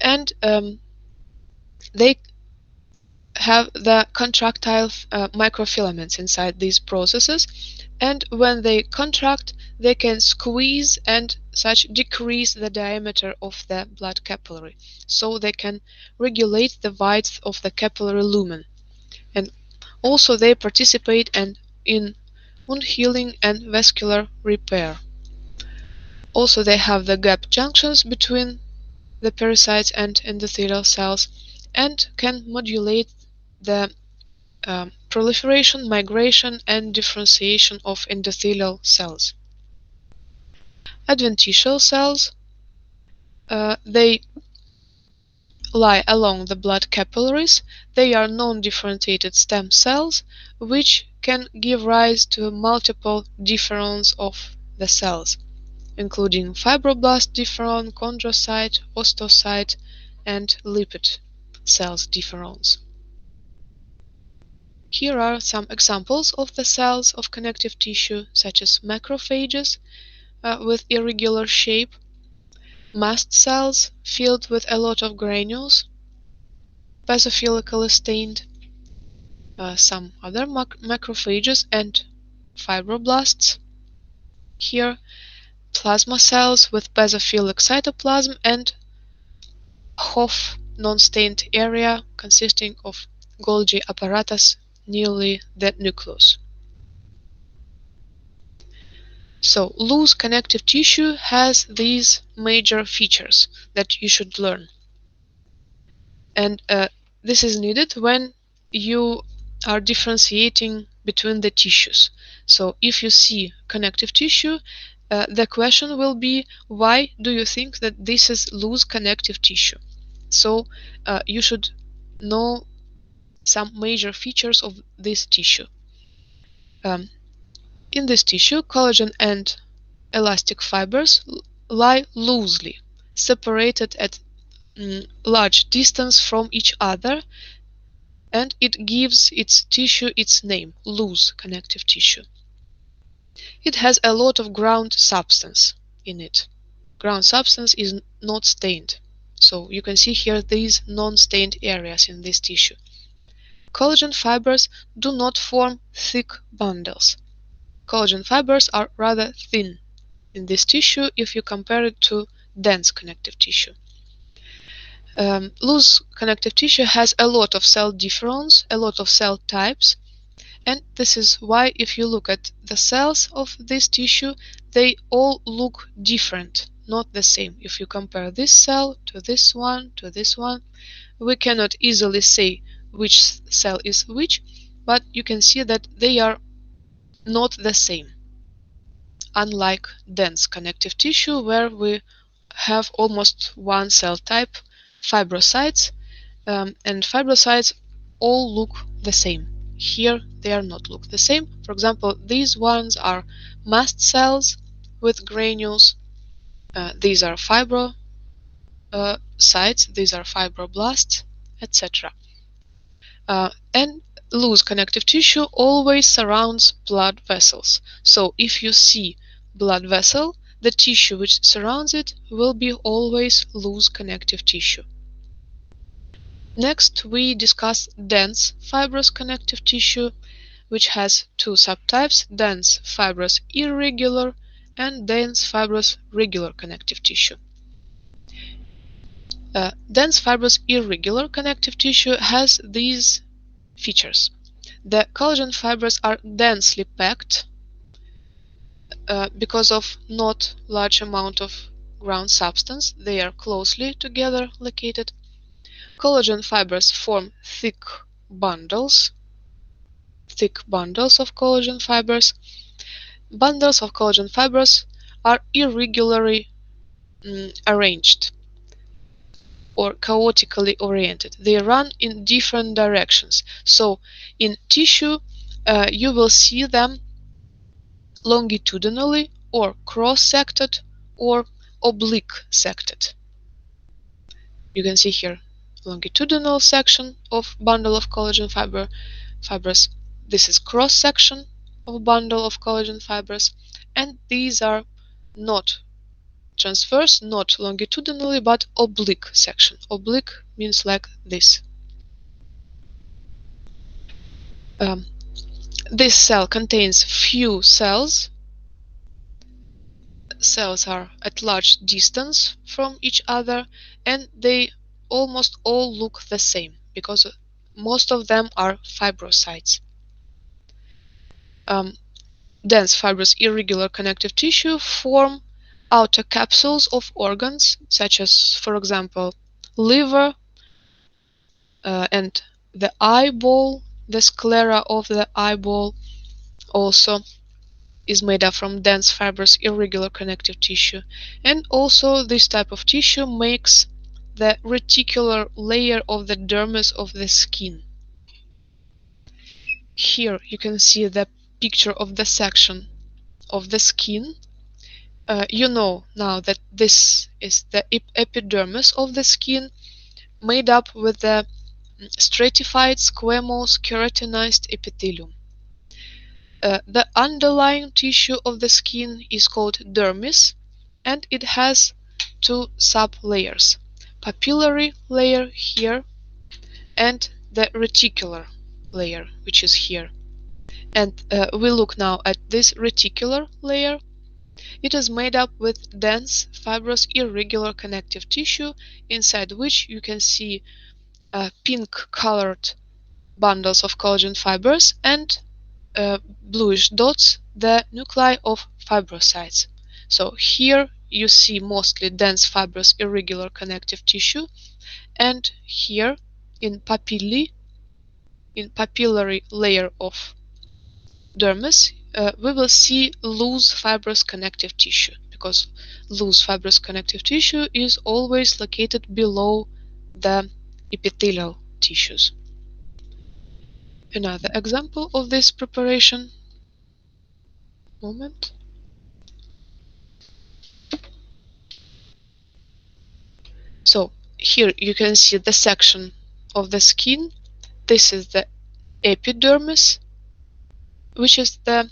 and they have the contractile microfilaments inside these processes, and when they contract, they can squeeze and such decrease the diameter of the blood capillary, so they can regulate the width of the capillary lumen. And also they participate in wound healing and vascular repair. Also, they have the gap junctions between the pericytes and endothelial cells and can modulate the proliferation, migration, and differentiation of endothelial cells. Adventitial cells, they lie along the blood capillaries. They are non-differentiated stem cells which can give rise to multiple differons of the cells, including fibroblast differon, chondrocyte, osteocyte, and lipid cells differons. Here are some examples of the cells of connective tissue, such as macrophages with irregular shape, mast cells filled with a lot of granules, basophilically stained, some other macrophages and fibroblasts. Here, plasma cells with basophilic cytoplasm and Hopf non-stained area consisting of Golgi apparatus nearly the nucleus. So, loose connective tissue has these major features that you should learn. And this is needed when you are differentiating between the tissues. So if you see connective tissue, the question will be, why do you think that this is loose connective tissue? So you should know some major features of this tissue. In this tissue, collagen and elastic fibers lie loosely, separated at large distance from each other, and it gives its tissue its name, loose connective tissue. It has a lot of ground substance in it. Ground substance is not stained. So you can see here these non-stained areas in this tissue. Collagen fibers do not form thick bundles. Collagen fibers are rather thin in this tissue if you compare it to dense connective tissue. Loose connective tissue has a lot of cell differons, a lot of cell types, and this is why if you look at the cells of this tissue, they all look different, not the same. If you compare this cell to this one, we cannot easily say which cell is which, but you can see that they are not the same. Unlike dense connective tissue, where we have almost one cell type, fibrocytes, and fibrocytes all look the same. Here they are not look the same. For example, these ones are mast cells with granules. These are fibrocytes, these are fibroblasts, etc. And loose connective tissue always surrounds blood vessels. So if you see blood vessel, the tissue which surrounds it will be always loose connective tissue. Next, we discuss dense fibrous connective tissue, which has two subtypes, dense fibrous irregular and dense fibrous regular connective tissue. Dense fibrous irregular connective tissue has these features. The collagen fibers are densely packed because of not large amount of ground substance. They are closely together located. Collagen fibers form thick bundles of collagen fibers. Bundles of collagen fibers are irregularly arranged or chaotically oriented. They run in different directions. So in tissue, you will see them longitudinally or cross-sected or oblique-sected. You can see here longitudinal section of bundle of collagen fibers. This is cross-section of bundle of collagen fibers, and these are not transverse, not longitudinally, but oblique section. Oblique means like this. This cell contains few cells. Cells are at large distance from each other, and they almost all look the same because most of them are fibrocytes. Dense fibrous irregular connective tissue form outer capsules of organs, such as, for example, liver and the eyeball. The sclera of the eyeball also is made up from dense fibrous irregular connective tissue. And also this type of tissue makes the reticular layer of the dermis of the skin. Here you can see the picture of the section of the skin. You know now that this is the epidermis of the skin, made up with the stratified squamous keratinized epithelium. The underlying tissue of the skin is called dermis, and it has two sublayers: papillary layer here and the reticular layer, which is here. And we look now at this reticular layer. It is made up with dense, fibrous, irregular connective tissue, inside which you can see pink-colored bundles of collagen fibers and bluish dots, the nuclei of fibrocytes. So here you see mostly dense, fibrous, irregular connective tissue, and here in papillary layer of dermis, we will see loose fibrous connective tissue, because loose fibrous connective tissue is always located below the epithelial tissues. Another example of this preparation. Moment. So here you can see the section of the skin. This is the epidermis, which is the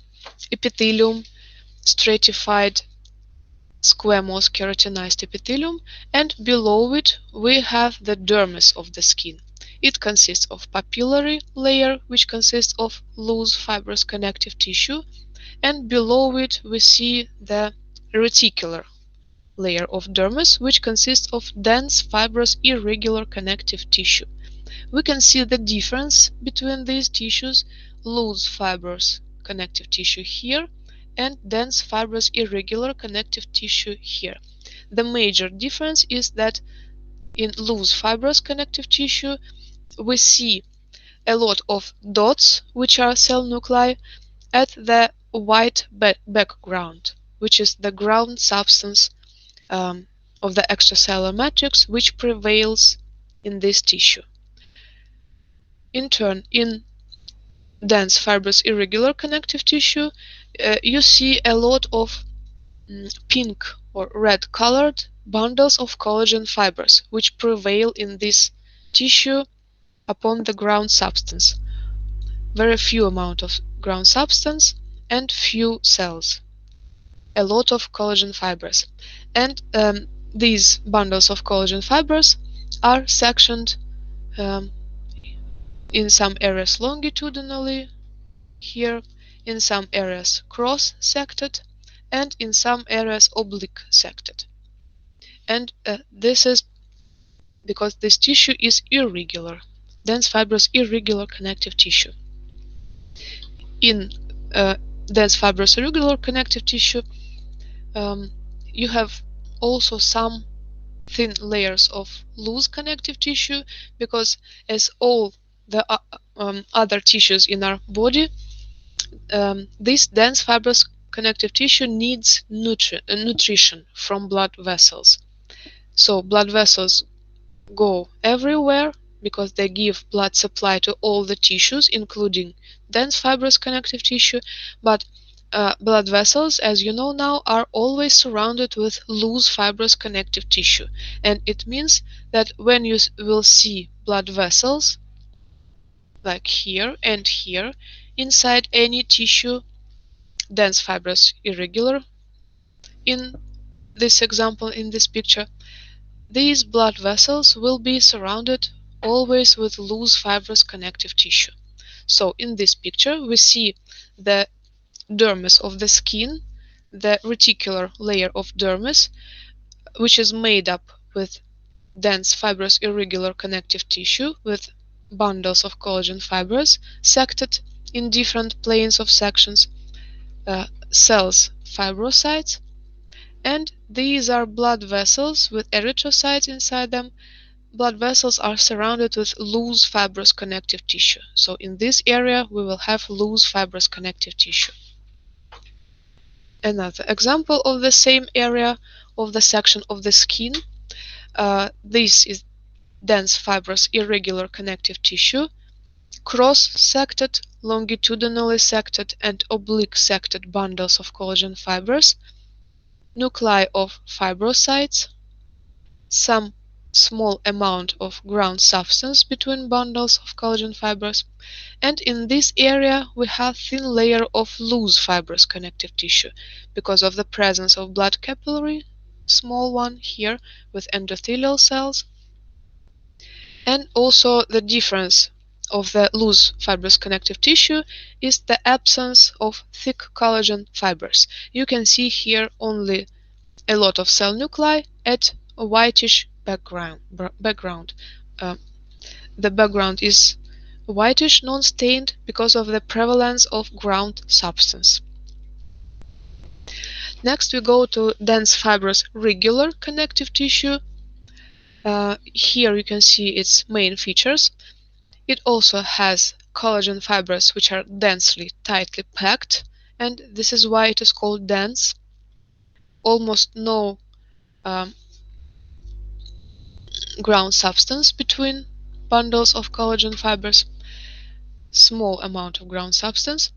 epithelium, stratified squamous keratinized epithelium, and below it we have the dermis of the skin. It consists of papillary layer, which consists of loose fibrous connective tissue, and below it we see the reticular layer of dermis, which consists of dense, fibrous, irregular connective tissue. We can see the difference between these tissues: loose fibrous connective tissue here and dense, fibrous, irregular connective tissue here. The major difference is that in loose fibrous connective tissue we see a lot of dots, which are cell nuclei, at the white background, which is the ground substance of the extracellular matrix, which prevails in this tissue. In turn, in dense, fibrous, irregular connective tissue, you see a lot of pink or red colored bundles of collagen fibers, which prevail in this tissue upon the ground substance. Very few amount of ground substance and few cells. A lot of collagen fibers. And these bundles of collagen fibers are sectioned in some areas longitudinally, here, in some areas cross-sected, and in some areas oblique-sected. And this is because this tissue is irregular, dense, fibrous, irregular connective tissue. In dense, fibrous, irregular connective tissue, you have also some thin layers of loose connective tissue, because as all the other tissues in our body, this dense, fibrous connective tissue needs nutrition from blood vessels. So blood vessels go everywhere because they give blood supply to all the tissues, including dense, fibrous connective tissue, but blood vessels, as you know now, are always surrounded with loose fibrous connective tissue, and it means that when you will see blood vessels, like here and here, inside any tissue, dense, fibrous, irregular, in this example, in this picture, these blood vessels will be surrounded always with loose fibrous connective tissue. So in this picture we see the dermis of the skin, the reticular layer of dermis, which is made up with dense, fibrous, irregular connective tissue with bundles of collagen fibers sected in different planes of sections, cells, fibrocytes, and these are blood vessels with erythrocytes inside them. Blood vessels are surrounded with loose fibrous connective tissue. So in this area we will have loose fibrous connective tissue. Another example of the same area of the section of the skin. This is dense, fibrous, irregular connective tissue, cross-sected, longitudinally sected, and oblique-sected bundles of collagen fibers, nuclei of fibrosites, some small amount of ground substance between bundles of collagen fibers, and in this area we have thin layer of loose fibrous connective tissue because of the presence of blood capillary, small one here with endothelial cells, and also the difference of the loose fibrous connective tissue is the absence of thick collagen fibers. You can see here only a lot of cell nuclei at a whitish background. The background is whitish, non-stained, because of the prevalence of ground substance. Next we go to dense fibrous regular connective tissue. Here you can see its main features. It also has collagen fibers which are densely, tightly packed, and this is why it is called dense. Almost no ground substance between bundles of collagen fibers. Small amount of ground substance.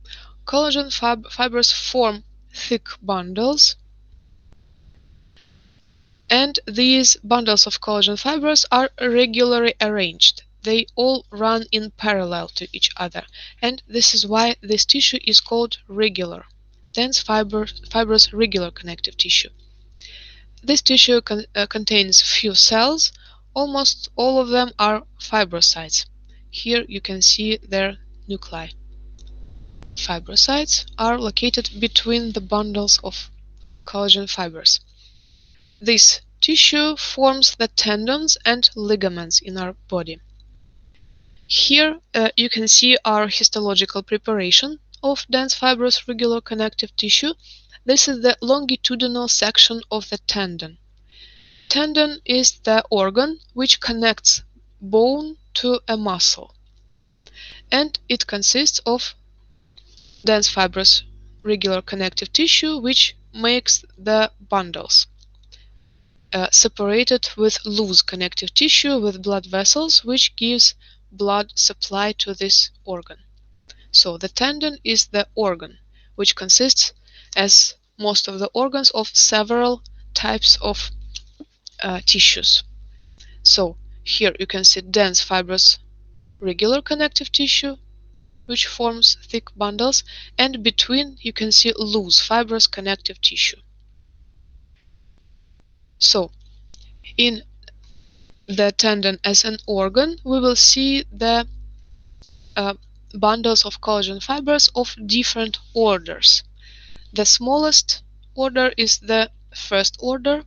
Collagen fibers form thick bundles, and these bundles of collagen fibers are regularly arranged. They all run in parallel to each other, and this is why this tissue is called regular, dense fibrous regular connective tissue. This tissue contains few cells. Almost all of them are fibrosites. Here you can see their nuclei. Fibrosites are located between the bundles of collagen fibers. This tissue forms the tendons and ligaments in our body. Here you can see our histological preparation of dense fibrous regular connective tissue. This is the longitudinal section of the tendon. Tendon is the organ which connects bone to a muscle, and it consists of dense fibrous regular connective tissue which makes the bundles. Separated with loose connective tissue with blood vessels which gives blood supply to this organ. So the tendon is the organ which consists, as most of the organs, of several types of tissues. So here you can see dense fibrous regular connective tissue which forms thick bundles, and between you can see loose fibrous connective tissue. So in the tendon as an organ we will see the bundles of collagen fibers of different orders. The smallest order is the first order,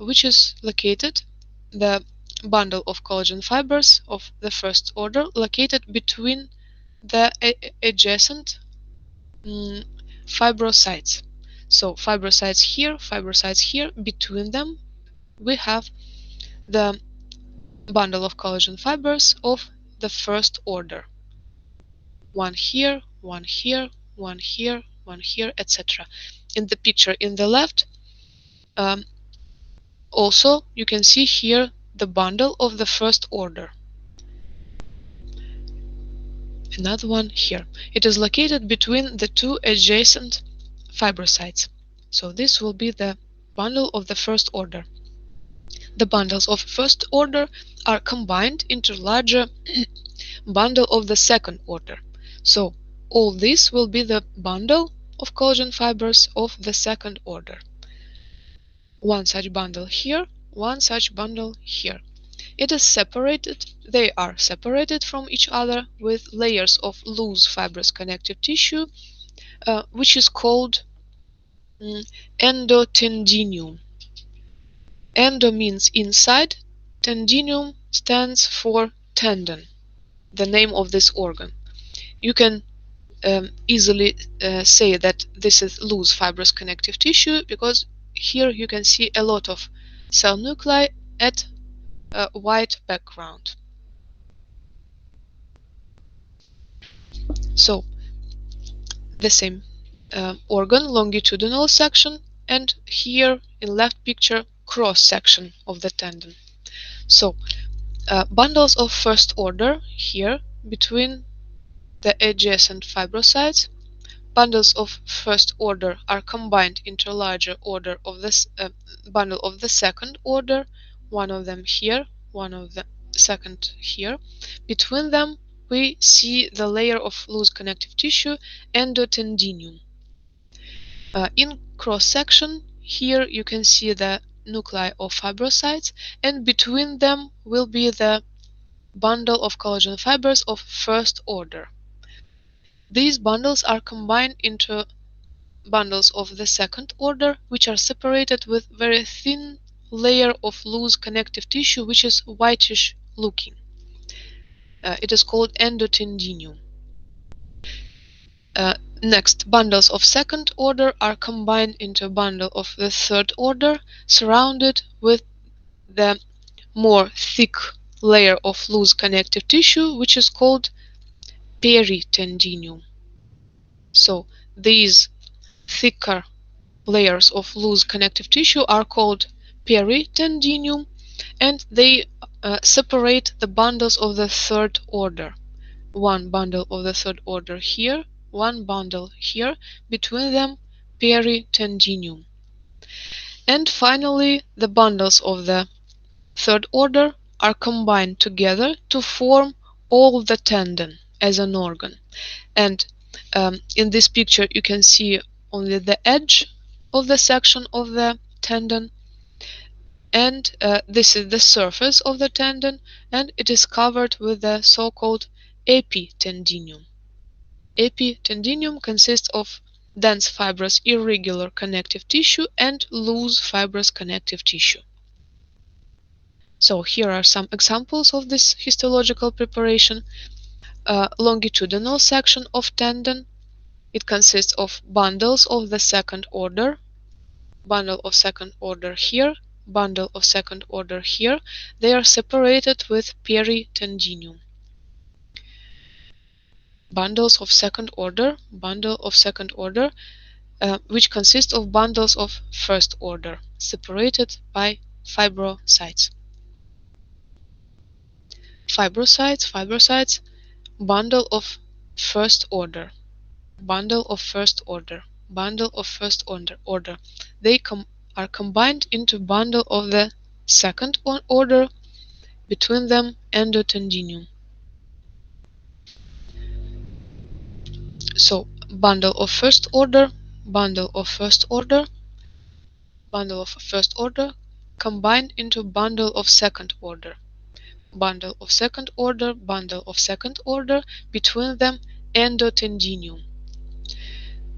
which is located, the bundle of collagen fibers of the first order located between the adjacent fibrosites. So fibrosites here, between them we have the bundle of collagen fibers of the first order. One here, one here, one here, one here, etc. In the picture in the left, also you can see here the bundle of the first order. Another one here. It is located between the two adjacent fibrosites. So this will be the bundle of the first order. The bundles of first order are combined into larger bundle of the second order. So all this will be the bundle of collagen fibers of the second order. One such bundle here, one such bundle here. It is separated, they are separated from each other with layers of loose fibrous connective tissue, which is called endotendinium. Endo means inside, tendinium stands for tendon, the name of this organ. You can easily say that this is loose fibrous connective tissue because here you can see a lot of cell nuclei at a white background. So the same organ, longitudinal section, and here in left picture cross section of the tendon. So bundles of first order here between the adjacent fibrosites. Bundles of first order are combined into a larger order of this bundle of the second order, one of them here, one of the second here. Between them we see the layer of loose connective tissue, endotendinium. In cross-section, here you can see the nuclei of fibrosites, and between them will be the bundle of collagen fibers of first order. These bundles are combined into bundles of the second order, which are separated with very thin layer of loose connective tissue, which is whitish looking. It is called endotendinium. Next, bundles of second order are combined into a bundle of the third order, surrounded with the more thick layer of loose connective tissue, which is called peritendinium. So these thicker layers of loose connective tissue are called peritendinium, and they separate the bundles of the third order. One bundle of the third order here, one bundle here, between them peritendinium. And finally, the bundles of the third order are combined together to form all the tendon as an organ. And in this picture you can see only the edge of the section of the tendon, and this is the surface of the tendon, and it is covered with the so-called epitendinium. Epitendinium consists of dense fibrous irregular connective tissue and loose fibrous connective tissue. So here are some examples of this histological preparation. Longitudinal section of tendon. It consists of bundles of the second order, bundle of second order here, bundle of second order here. They are separated with peritendinium. Bundles of second order, bundle of second order, which consist of bundles of first order, separated by fibrosites. Fibrosites, bundle of first order, bundle of first order, bundle of first order. They are combined into bundle of the second order, between them endotendinium. So bundle of first order, bundle of first order, bundle of first order combined into bundle of second order, bundle of second order, bundle of second order, between them endotendinium.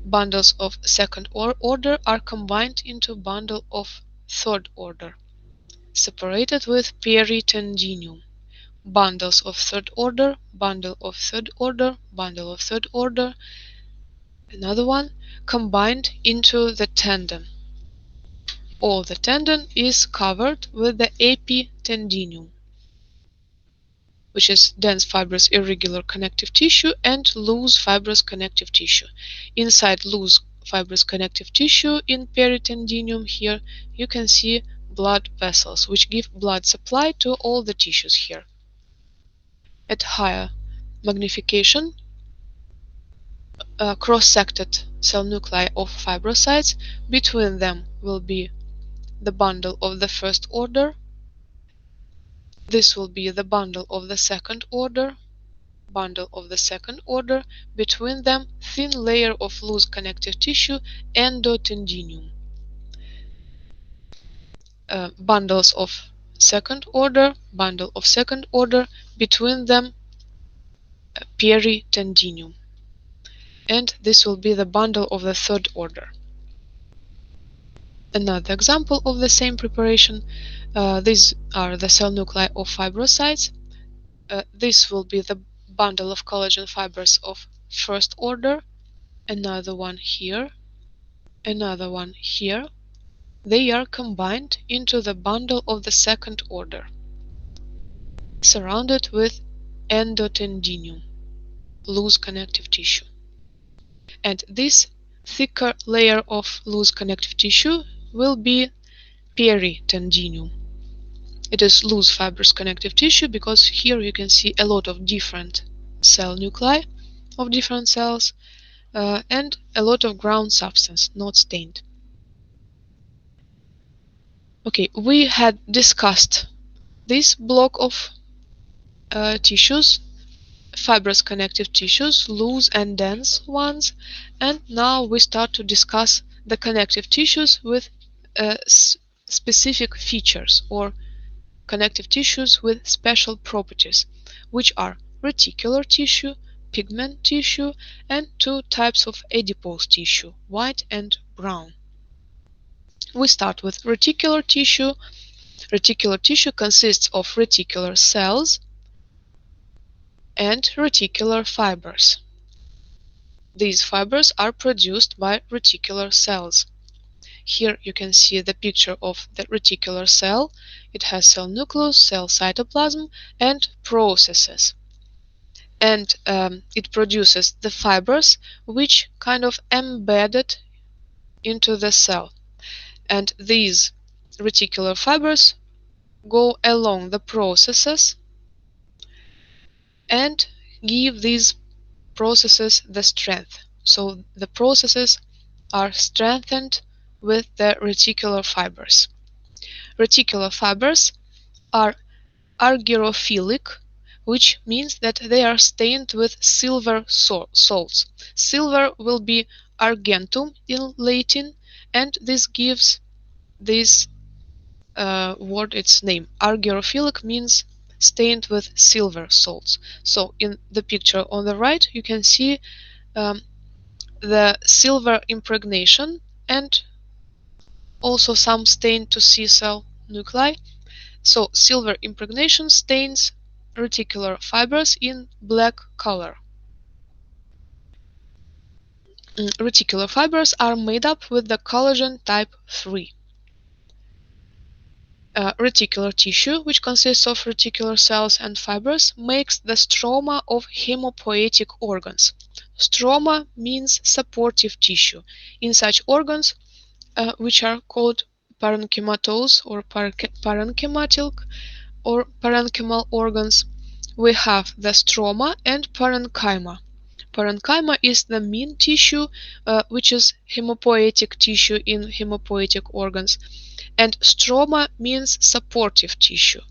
Bundles of second order are combined into bundle of third order, separated with peritendinium. Bundles of third order, bundle of third order, bundle of third order, another one, combined into the tendon. All the tendon is covered with the epitendinium, which is dense fibrous irregular connective tissue and loose fibrous connective tissue. Inside loose fibrous connective tissue in peritendinium here you can see blood vessels, which give blood supply to all the tissues here. At higher magnification, cross-sected cell nuclei of fibrosites, between them will be the bundle of the first order. This will be the bundle of the second order, bundle of the second order, between them thin layer of loose connective tissue, endotendinium. Bundles of second order, bundle of second order, between them peritendinium. And this will be the bundle of the third order. Another example of the same preparation, these are the cell nuclei of fibrosites. This will be the bundle of collagen fibers of first order, another one here, another one here. They are combined into the bundle of the second order, surrounded with endotendinium, loose connective tissue. And this thicker layer of loose connective tissue will be peritendinium. It is loose fibrous connective tissue because here you can see a lot of different cell nuclei of different cells, and a lot of ground substance, not stained. Okay, we had discussed this block of tissues, fibrous connective tissues, loose and dense ones, and now we start to discuss the connective tissues with specific features, or connective tissues with special properties, which are reticular tissue, pigment tissue, and two types of adipose tissue, white and brown. We start with reticular tissue. Reticular tissue consists of reticular cells and reticular fibers. These fibers are produced by reticular cells. Here you can see the picture of the reticular cell. It has cell nucleus, cell cytoplasm, and processes. And it produces the fibers which kind of embedded into the cell. And these reticular fibers go along the processes and give these processes the strength. So the processes are strengthened with the reticular fibers. Reticular fibers are argyrophilic, which means that they are stained with silver salts. Silver will be argentum in Latin, and this gives this word its name. Argyrophilic means stained with silver salts. So in the picture on the right you can see the silver impregnation and also some stain to C cell nuclei. So silver impregnation stains reticular fibers in black color. Reticular fibers are made up with the collagen type 3. Reticular tissue, which consists of reticular cells and fibers, makes the stroma of hemopoietic organs. Stroma means supportive tissue. In such organs, which are called parenchymatous or parenchymatic or parenchymal organs, we have the stroma and parenchyma. Parenchyma is the mean tissue, which is hemopoietic tissue in hemopoietic organs, and stroma means supportive tissue.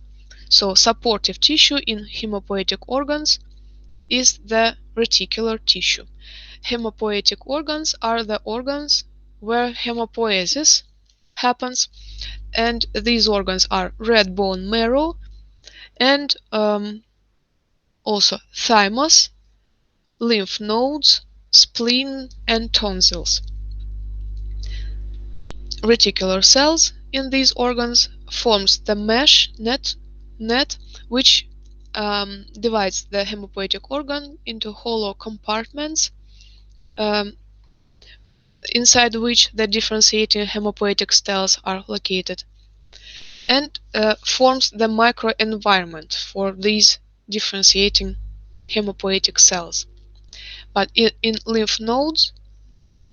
So supportive tissue in hemopoietic organs is the reticular tissue. Hemopoietic organs are the organs where hemopoiesis happens, and these organs are red bone marrow and also thymus, lymph nodes, spleen, and tonsils. Reticular cells in these organs forms the mesh net which divides the hemopoietic organ into hollow compartments, inside which the differentiating hemopoietic cells are located, and forms the microenvironment for these differentiating hemopoietic cells. But in lymph nodes,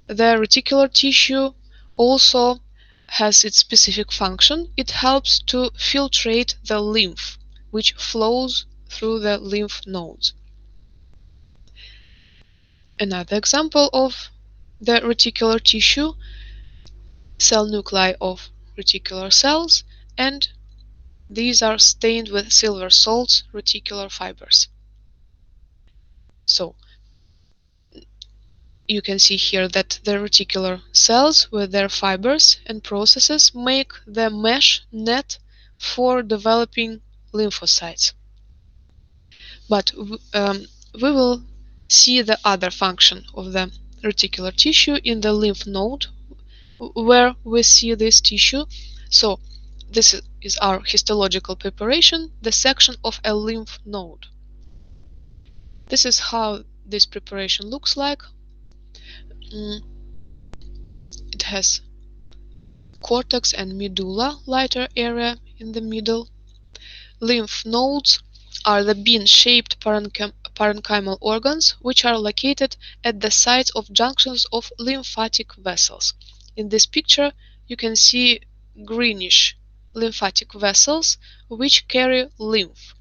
the reticular tissue also has its specific function. It helps to filtrate the lymph, which flows through the lymph nodes. Another example of the reticular tissue, cell nuclei of reticular cells, and these are stained with silver salts, reticular fibers. So you can see here that the reticular cells with their fibers and processes make the mesh net for developing lymphocytes. But we will see the other function of the reticular tissue in the lymph node, where we see this tissue. So this is our histological preparation, the section of a lymph node. This is how this preparation looks like. It has cortex and medulla, lighter area in the middle. Lymph nodes are the bean-shaped parenchymal organs, which are located at the sites of junctions of lymphatic vessels. In this picture, you can see greenish lymphatic vessels which carry lymph.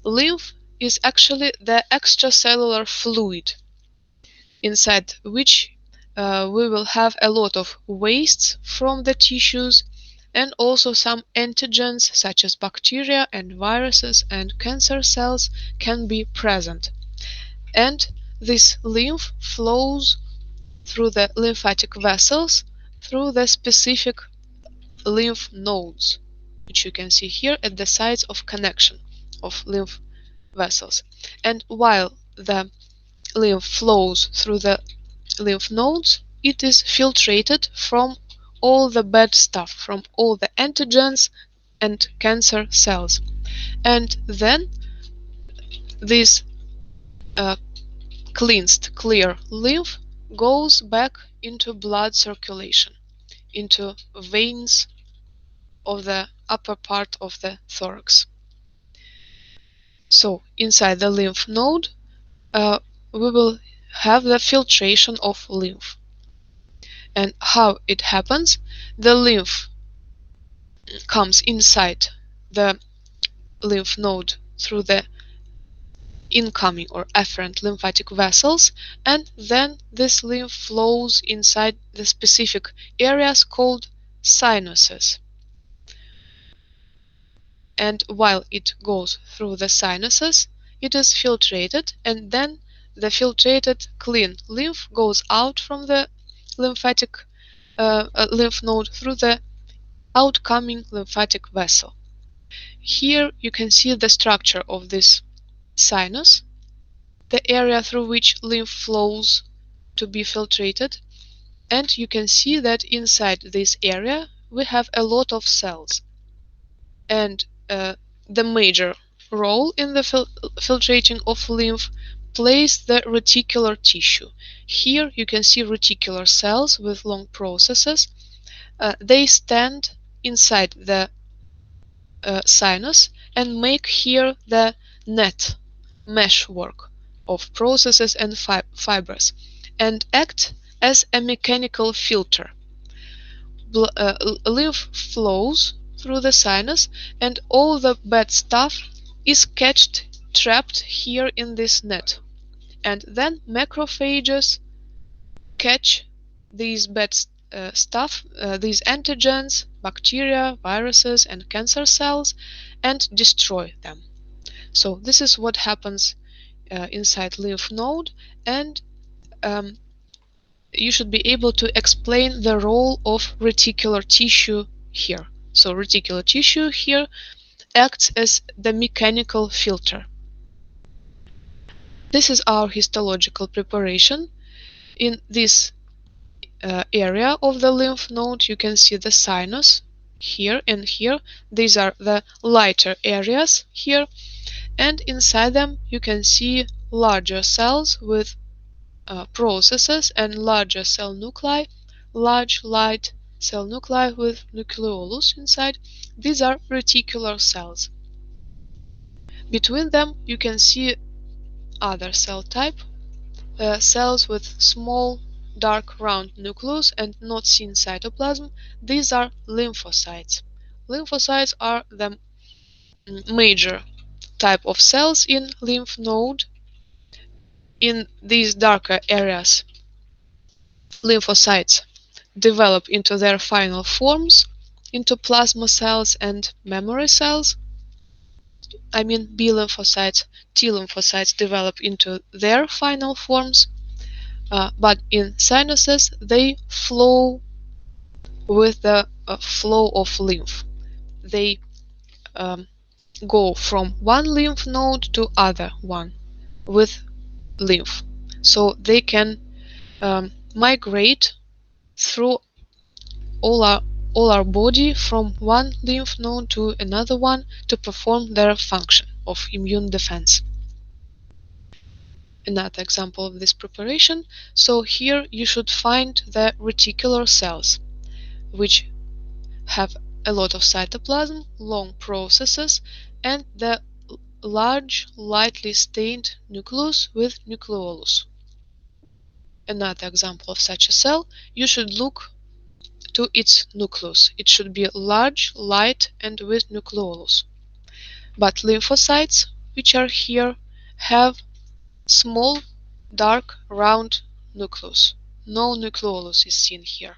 Lymph is actually the extracellular fluid, inside which we will have a lot of wastes from the tissues, and also some antigens such as bacteria and viruses and cancer cells can be present. And this lymph flows through the lymphatic vessels through the specific lymph nodes, which you can see here at the sites of connection of lymph vessels. And while the lymph flows through the lymph nodes, it is filtrated from all the bad stuff, from all the antigens and cancer cells. And then this cleansed, clear lymph goes back into blood circulation, into veins of the upper part of the thorax. So inside the lymph node, we will have the filtration of lymph. And how it happens? The lymph comes inside the lymph node through the incoming or afferent lymphatic vessels, and then this lymph flows inside the specific areas called sinuses. And while it goes through the sinuses, it is filtrated, and then the filtrated clean lymph goes out from the lymphatic lymph node through the outcoming lymphatic vessel. Here you can see the structure of this sinus, the area through which lymph flows to be filtrated, and you can see that inside this area we have a lot of cells. And the major role in the filtrating of lymph plays the reticular tissue. Here you can see reticular cells with long processes. They stand inside the sinus and make here the net meshwork of processes and fibers, and act as a mechanical filter. Lymph flows through the sinus, and all the bad stuff is trapped here in this net. And then macrophages catch these bad stuff, these antigens, bacteria, viruses, and cancer cells, and destroy them. So this is what happens inside lymph node, and you should be able to explain the role of reticular tissue here. So reticular tissue here acts as the mechanical filter. This is our histological preparation. In this area of the lymph node you can see the sinus here and here. These are the lighter areas here, and inside them you can see larger cells with processes and larger cell nuclei, large light cell nuclei with nucleolus inside. These are reticular cells. Between them you can see other cell type, cells with small dark round nucleus and not seen cytoplasm. These are lymphocytes. Lymphocytes are the major type of cells in lymph node. In these darker areas, lymphocytes develop into their final forms, into plasma cells and memory cells. I mean B lymphocytes, T lymphocytes develop into their final forms, but in sinuses they flow with the flow of lymph. They go from one lymph node to other one with lymph. So they can migrate through all our body from one lymph node to another one to perform their function of immune defense. Another example of this preparation. So here you should find the reticular cells, which have a lot of cytoplasm, long processes, and the large, lightly stained nucleus with nucleolus. Another example of such a cell, you should look to its nucleus. It should be large, light, and with nucleolus. But lymphocytes, which are here, have small, dark, round nucleus. No nucleolus is seen here.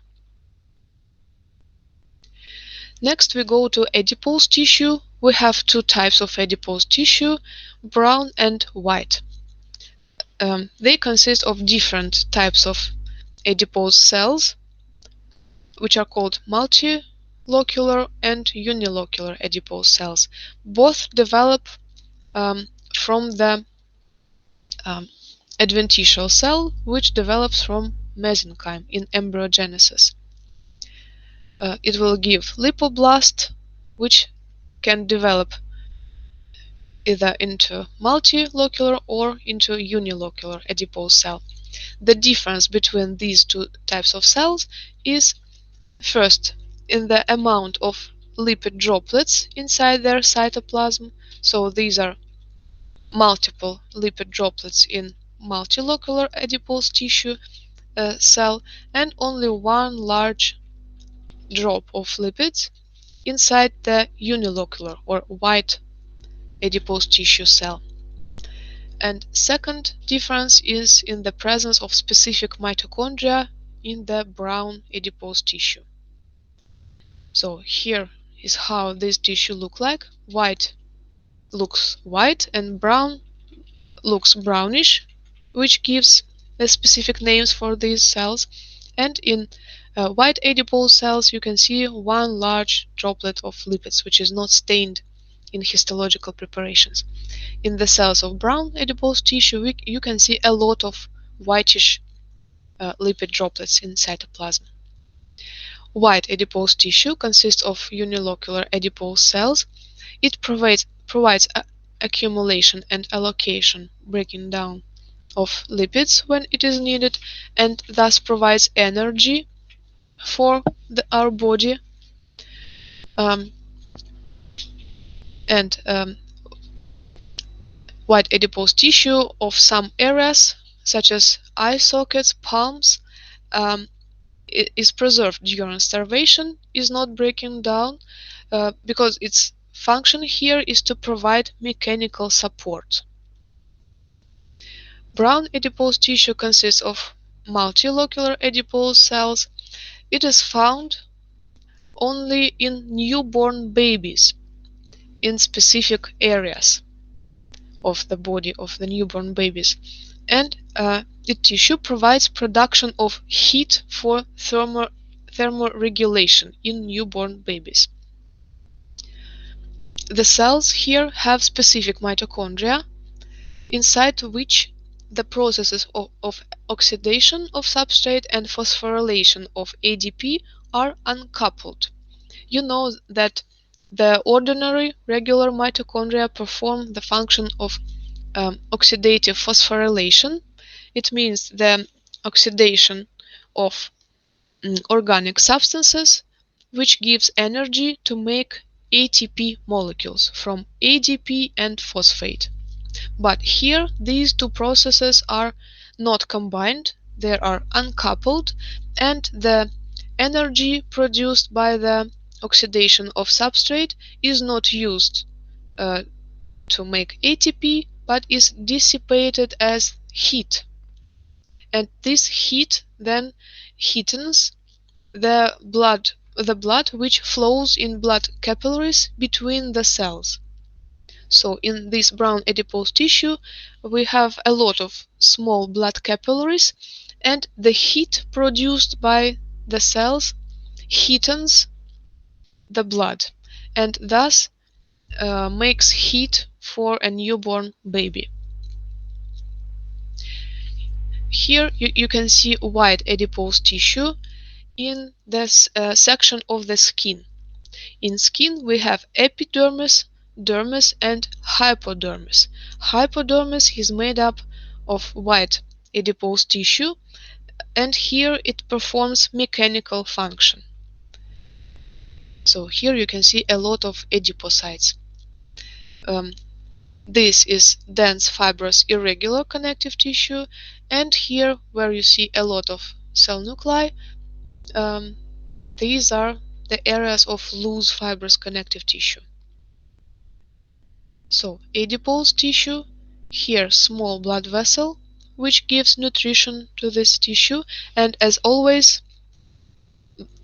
Next we go to adipose tissue. We have two types of adipose tissue, brown and white. They consist of different types of adipose cells, which are called multilocular and unilocular adipose cells. Both develop from the adventitial cell, which develops from mesenchyme in embryogenesis. It will give lipoblast, which can develop either into multilocular or into unilocular adipose cell. The difference between these two types of cells is first in the amount of lipid droplets inside their cytoplasm. So these are multiple lipid droplets in multilocular adipose tissue cell and only one large drop of lipids inside the unilocular or white adipose tissue cell. And second difference is in the presence of specific mitochondria in the brown adipose tissue. So here is how this tissue looks like. White looks white and brown looks brownish, which gives the specific names for these cells. And in white adipose cells you can see one large droplet of lipids, which is not stained in histological preparations. In the cells of brown adipose tissue you can see a lot of whitish lipid droplets in cytoplasm. White adipose tissue consists of unilocular adipose cells. It provides accumulation and allocation, breaking down of lipids when it is needed, and thus provides energy for our body. White adipose tissue of some areas, such as eye sockets, palms, is preserved during starvation, is not breaking down, because its function here is to provide mechanical support. Brown adipose tissue consists of multilocular adipose cells. It is found only in newborn babies in specific areas of the body of the newborn babies. And the tissue provides production of heat for thermoregulation in newborn babies. The cells here have specific mitochondria, inside which the processes of oxidation of substrate and phosphorylation of ADP are uncoupled. You know that the ordinary regular mitochondria perform the function of oxidative phosphorylation. It means the oxidation of organic substances, which gives energy to make ATP molecules from ADP and phosphate. But here these two processes are not combined, they are uncoupled, and the energy produced by the oxidation of substrate is not used to make ATP, but is dissipated as heat. And this heat then heatens the blood which flows in blood capillaries between the cells. So in this brown adipose tissue we have a lot of small blood capillaries, and the heat produced by the cells heatens the blood and thus makes heat for a newborn baby. Here you can see white adipose tissue in this section of the skin. In skin we have epidermis, dermis and hypodermis. Hypodermis is made up of white adipose tissue, and here it performs mechanical function. So here you can see a lot of adipocytes. This is dense fibrous irregular connective tissue, and here where you see a lot of cell nuclei, these are the areas of loose fibrous connective tissue. So adipose tissue here small blood vessel which gives nutrition to this tissue, and as always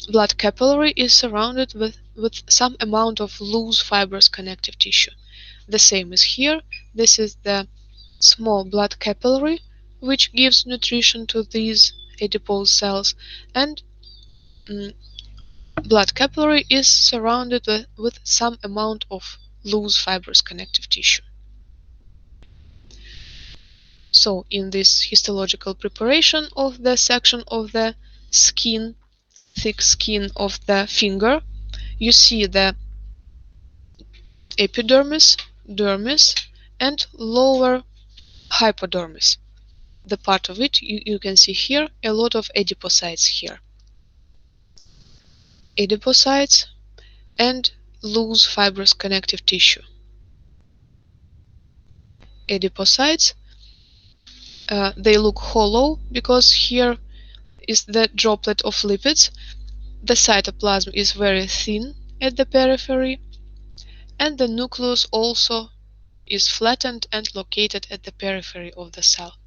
blood capillary is surrounded with some amount of loose fibrous connective tissue. The same is here. This is the small blood capillary which gives nutrition to these adipose cells, and blood capillary is surrounded with some amount of loose fibrous connective tissue. So in this histological preparation of the section of the skin, thick skin of the finger, you see the epidermis, dermis, and lower hypodermis. The part of it you can see here, a lot of adipocytes here. Adipocytes and loose fibrous connective tissue. Adipocytes, they look hollow because here is the droplet of lipids. The cytoplasm is very thin at the periphery, and the nucleus also is flattened and located at the periphery of the cell.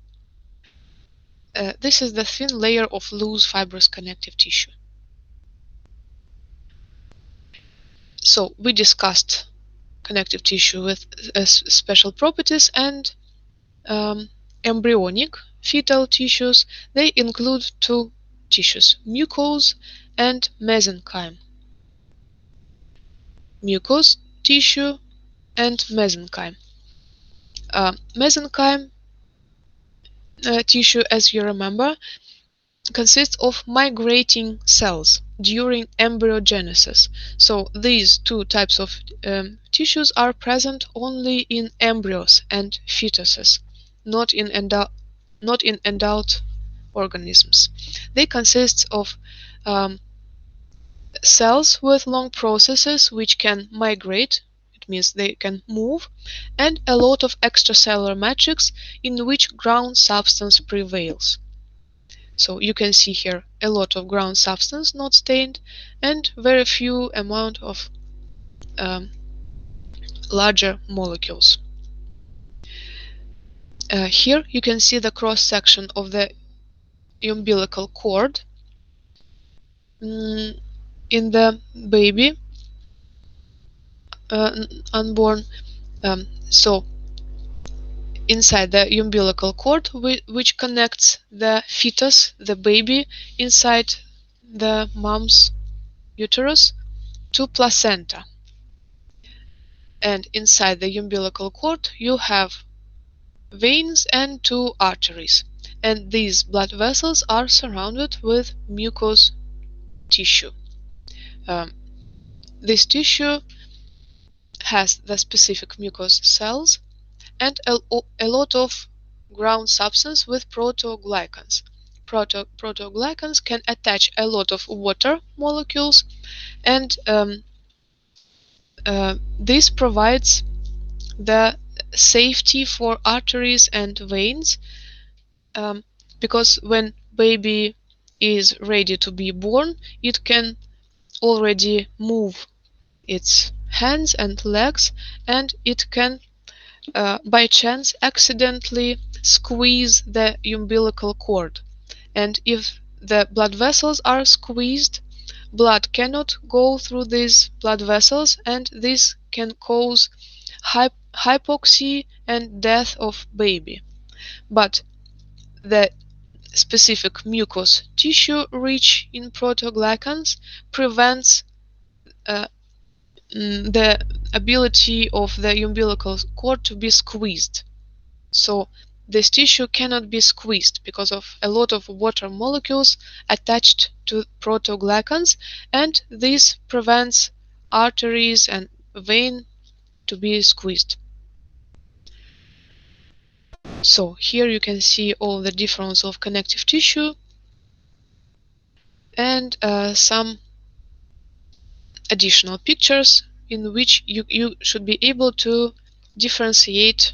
This is the thin layer of loose fibrous connective tissue. So we discussed connective tissue with special properties, and embryonic fetal tissues, they include two tissues, mucous and mesenchyme. Mucous tissue and mesenchyme. Mesenchyme tissue, as you remember, consists of migrating cells during embryogenesis. So these two types of tissues are present only in embryos and fetuses, not in endowed organisms. They consist of cells with long processes which can migrate, it means they can move, and a lot of extracellular matrix in which ground substance prevails. So you can see here a lot of ground substance not stained and very few amount of larger molecules. Here you can see the cross section of the umbilical cord in the baby unborn. So inside the umbilical cord, which connects the fetus, the baby, inside the mom's uterus to placenta. And inside the umbilical cord you have veins and two arteries, and these blood vessels are surrounded with mucous tissue. This tissue has the specific mucous cells and a lot of ground substance with proteoglycans. Proteoglycans can attach a lot of water molecules, and this provides the safety for arteries and veins, because when baby is ready to be born, it can already move its hands and legs, and it can by chance accidentally squeeze the umbilical cord. And if the blood vessels are squeezed, blood cannot go through these blood vessels, and this can cause hypoxia and death of baby. But the specific mucous tissue rich in proteoglycans prevents the ability of the umbilical cord to be squeezed. So this tissue cannot be squeezed because of a lot of water molecules attached to proteoglycans, and this prevents arteries and vein to be squeezed. So here you can see all the difference of connective tissue and some additional pictures in which you should be able to differentiate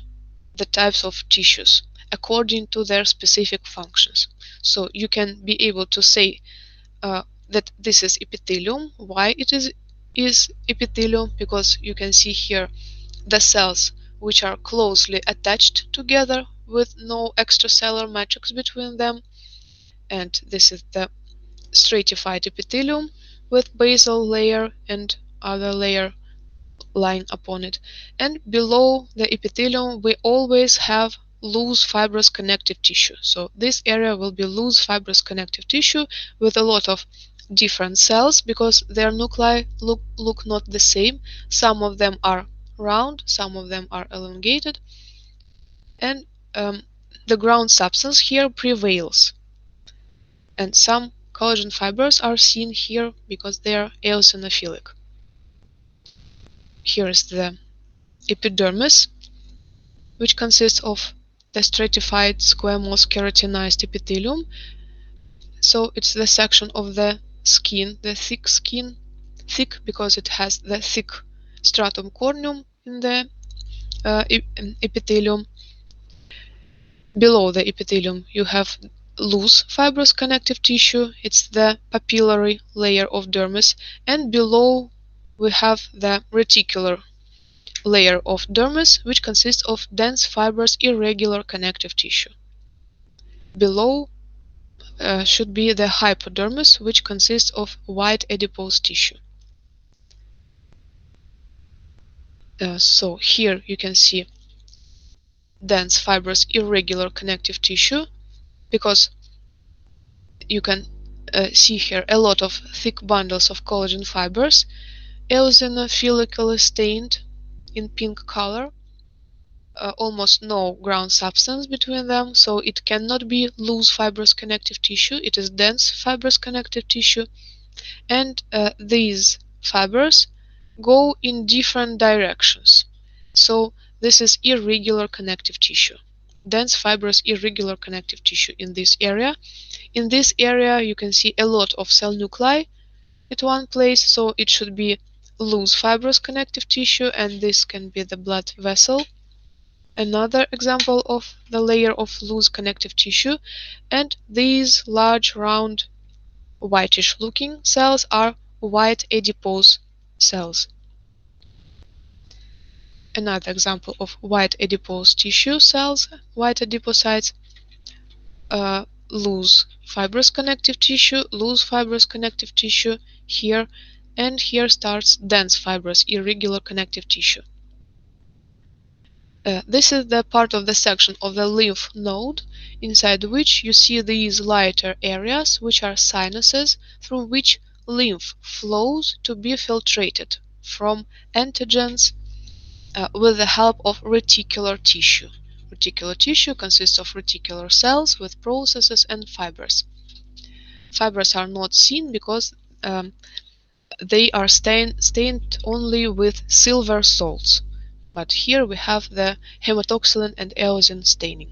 the types of tissues according to their specific functions. So you can be able to say that this is epithelium. Why it is epithelium? Because you can see here the cells which are closely attached together with no extracellular matrix between them, and this is the stratified epithelium with basal layer and other layer lying upon it. And below the epithelium we always have loose fibrous connective tissue. So this area will be loose fibrous connective tissue with a lot of different cells because their nuclei look not the same. Some of them are round, some of them are elongated, and the ground substance here prevails. And some collagen fibers are seen here because they are eosinophilic. Here is the epidermis, which consists of the stratified squamous keratinized epithelium. So it's the section of the skin, the thick skin, thick because it has the thick stratum corneum in the epithelium. Below the epithelium you have loose fibrous connective tissue, it's the papillary layer of dermis, and below we have the reticular layer of dermis, which consists of dense fibrous irregular connective tissue. Below should be the hypodermis, which consists of white adipose tissue. So here you can see dense fibrous irregular connective tissue, because you can see here a lot of thick bundles of collagen fibers, eosinophilically stained in pink color, almost no ground substance between them, so it cannot be loose fibrous connective tissue, it is dense fibrous connective tissue, and these fibers go in different directions. So this is irregular connective tissue, dense fibrous irregular connective tissue in this area. In this area you can see a lot of cell nuclei at one place, so it should be loose fibrous connective tissue, and this can be the blood vessel. Another example of the layer of loose connective tissue, and these large round whitish looking cells are white adipose cells. Another example of white adipose tissue cells, white adipocytes, loose fibrous connective tissue, loose fibrous connective tissue here, and here starts dense fibrous irregular connective tissue. This is the part of the section of the lymph node, inside which you see these lighter areas, which are sinuses through which lymph flows to be filtrated from antigens with the help of reticular tissue. Reticular tissue consists of reticular cells with processes and fibers. Fibers are not seen because they are stained only with silver salts. But here we have the hematoxylin and eosin staining.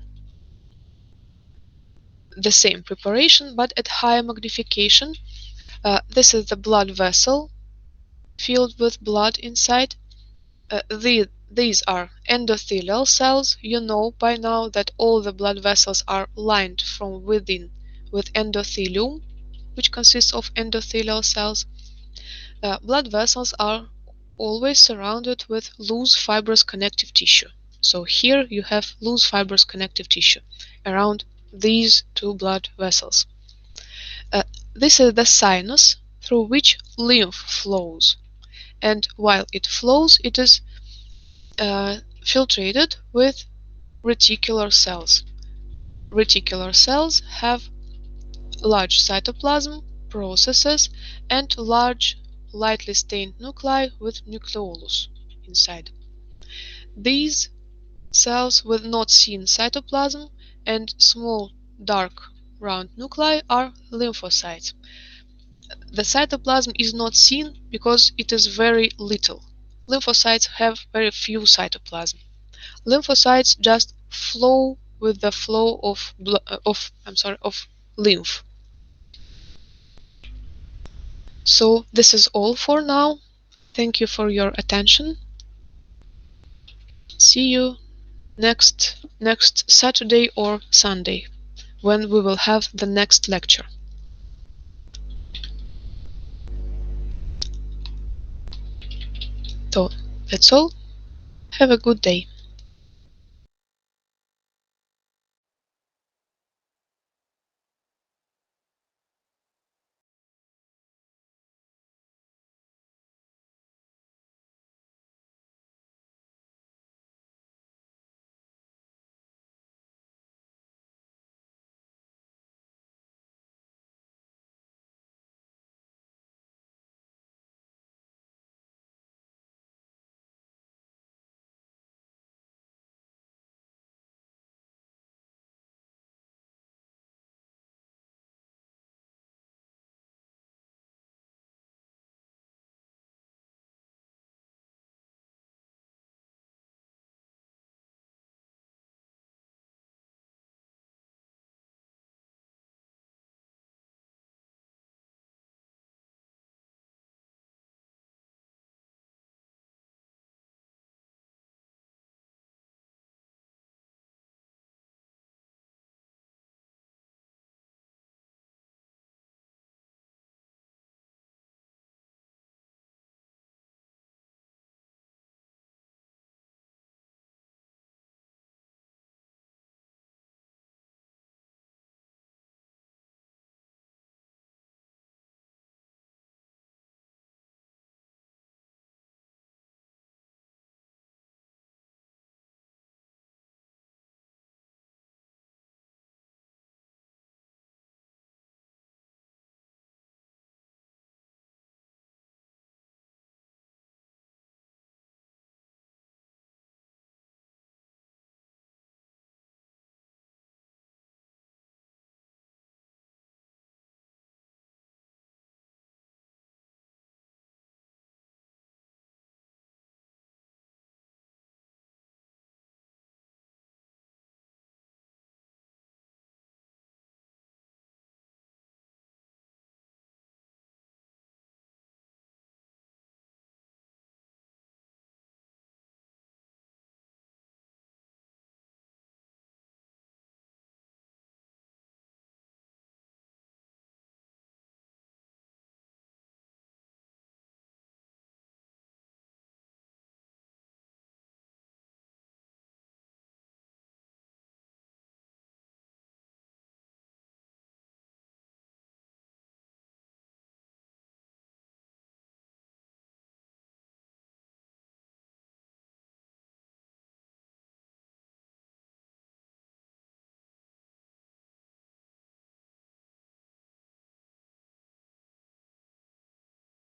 The same preparation, but at higher magnification. This is the blood vessel filled with blood inside. These are endothelial cells. You know by now that all the blood vessels are lined from within with endothelium, which consists of endothelial cells. Blood vessels are always surrounded with loose fibrous connective tissue. So here you have loose fibrous connective tissue around these two blood vessels. This is the sinus through which lymph flows, and while it flows it is filtrated with reticular cells. Reticular cells have large cytoplasm, processes, and large lightly stained nuclei with nucleolus inside. These cells with not seen cytoplasm and small dark round nuclei are lymphocytes. The cytoplasm is not seen because it is very little. Lymphocytes have very few cytoplasm. Lymphocytes just flow with the flow of lymph. So this is all for now. Thank you for your attention. See you next Saturday or Sunday, when we will have the next lecture. So that's all. Have a good day.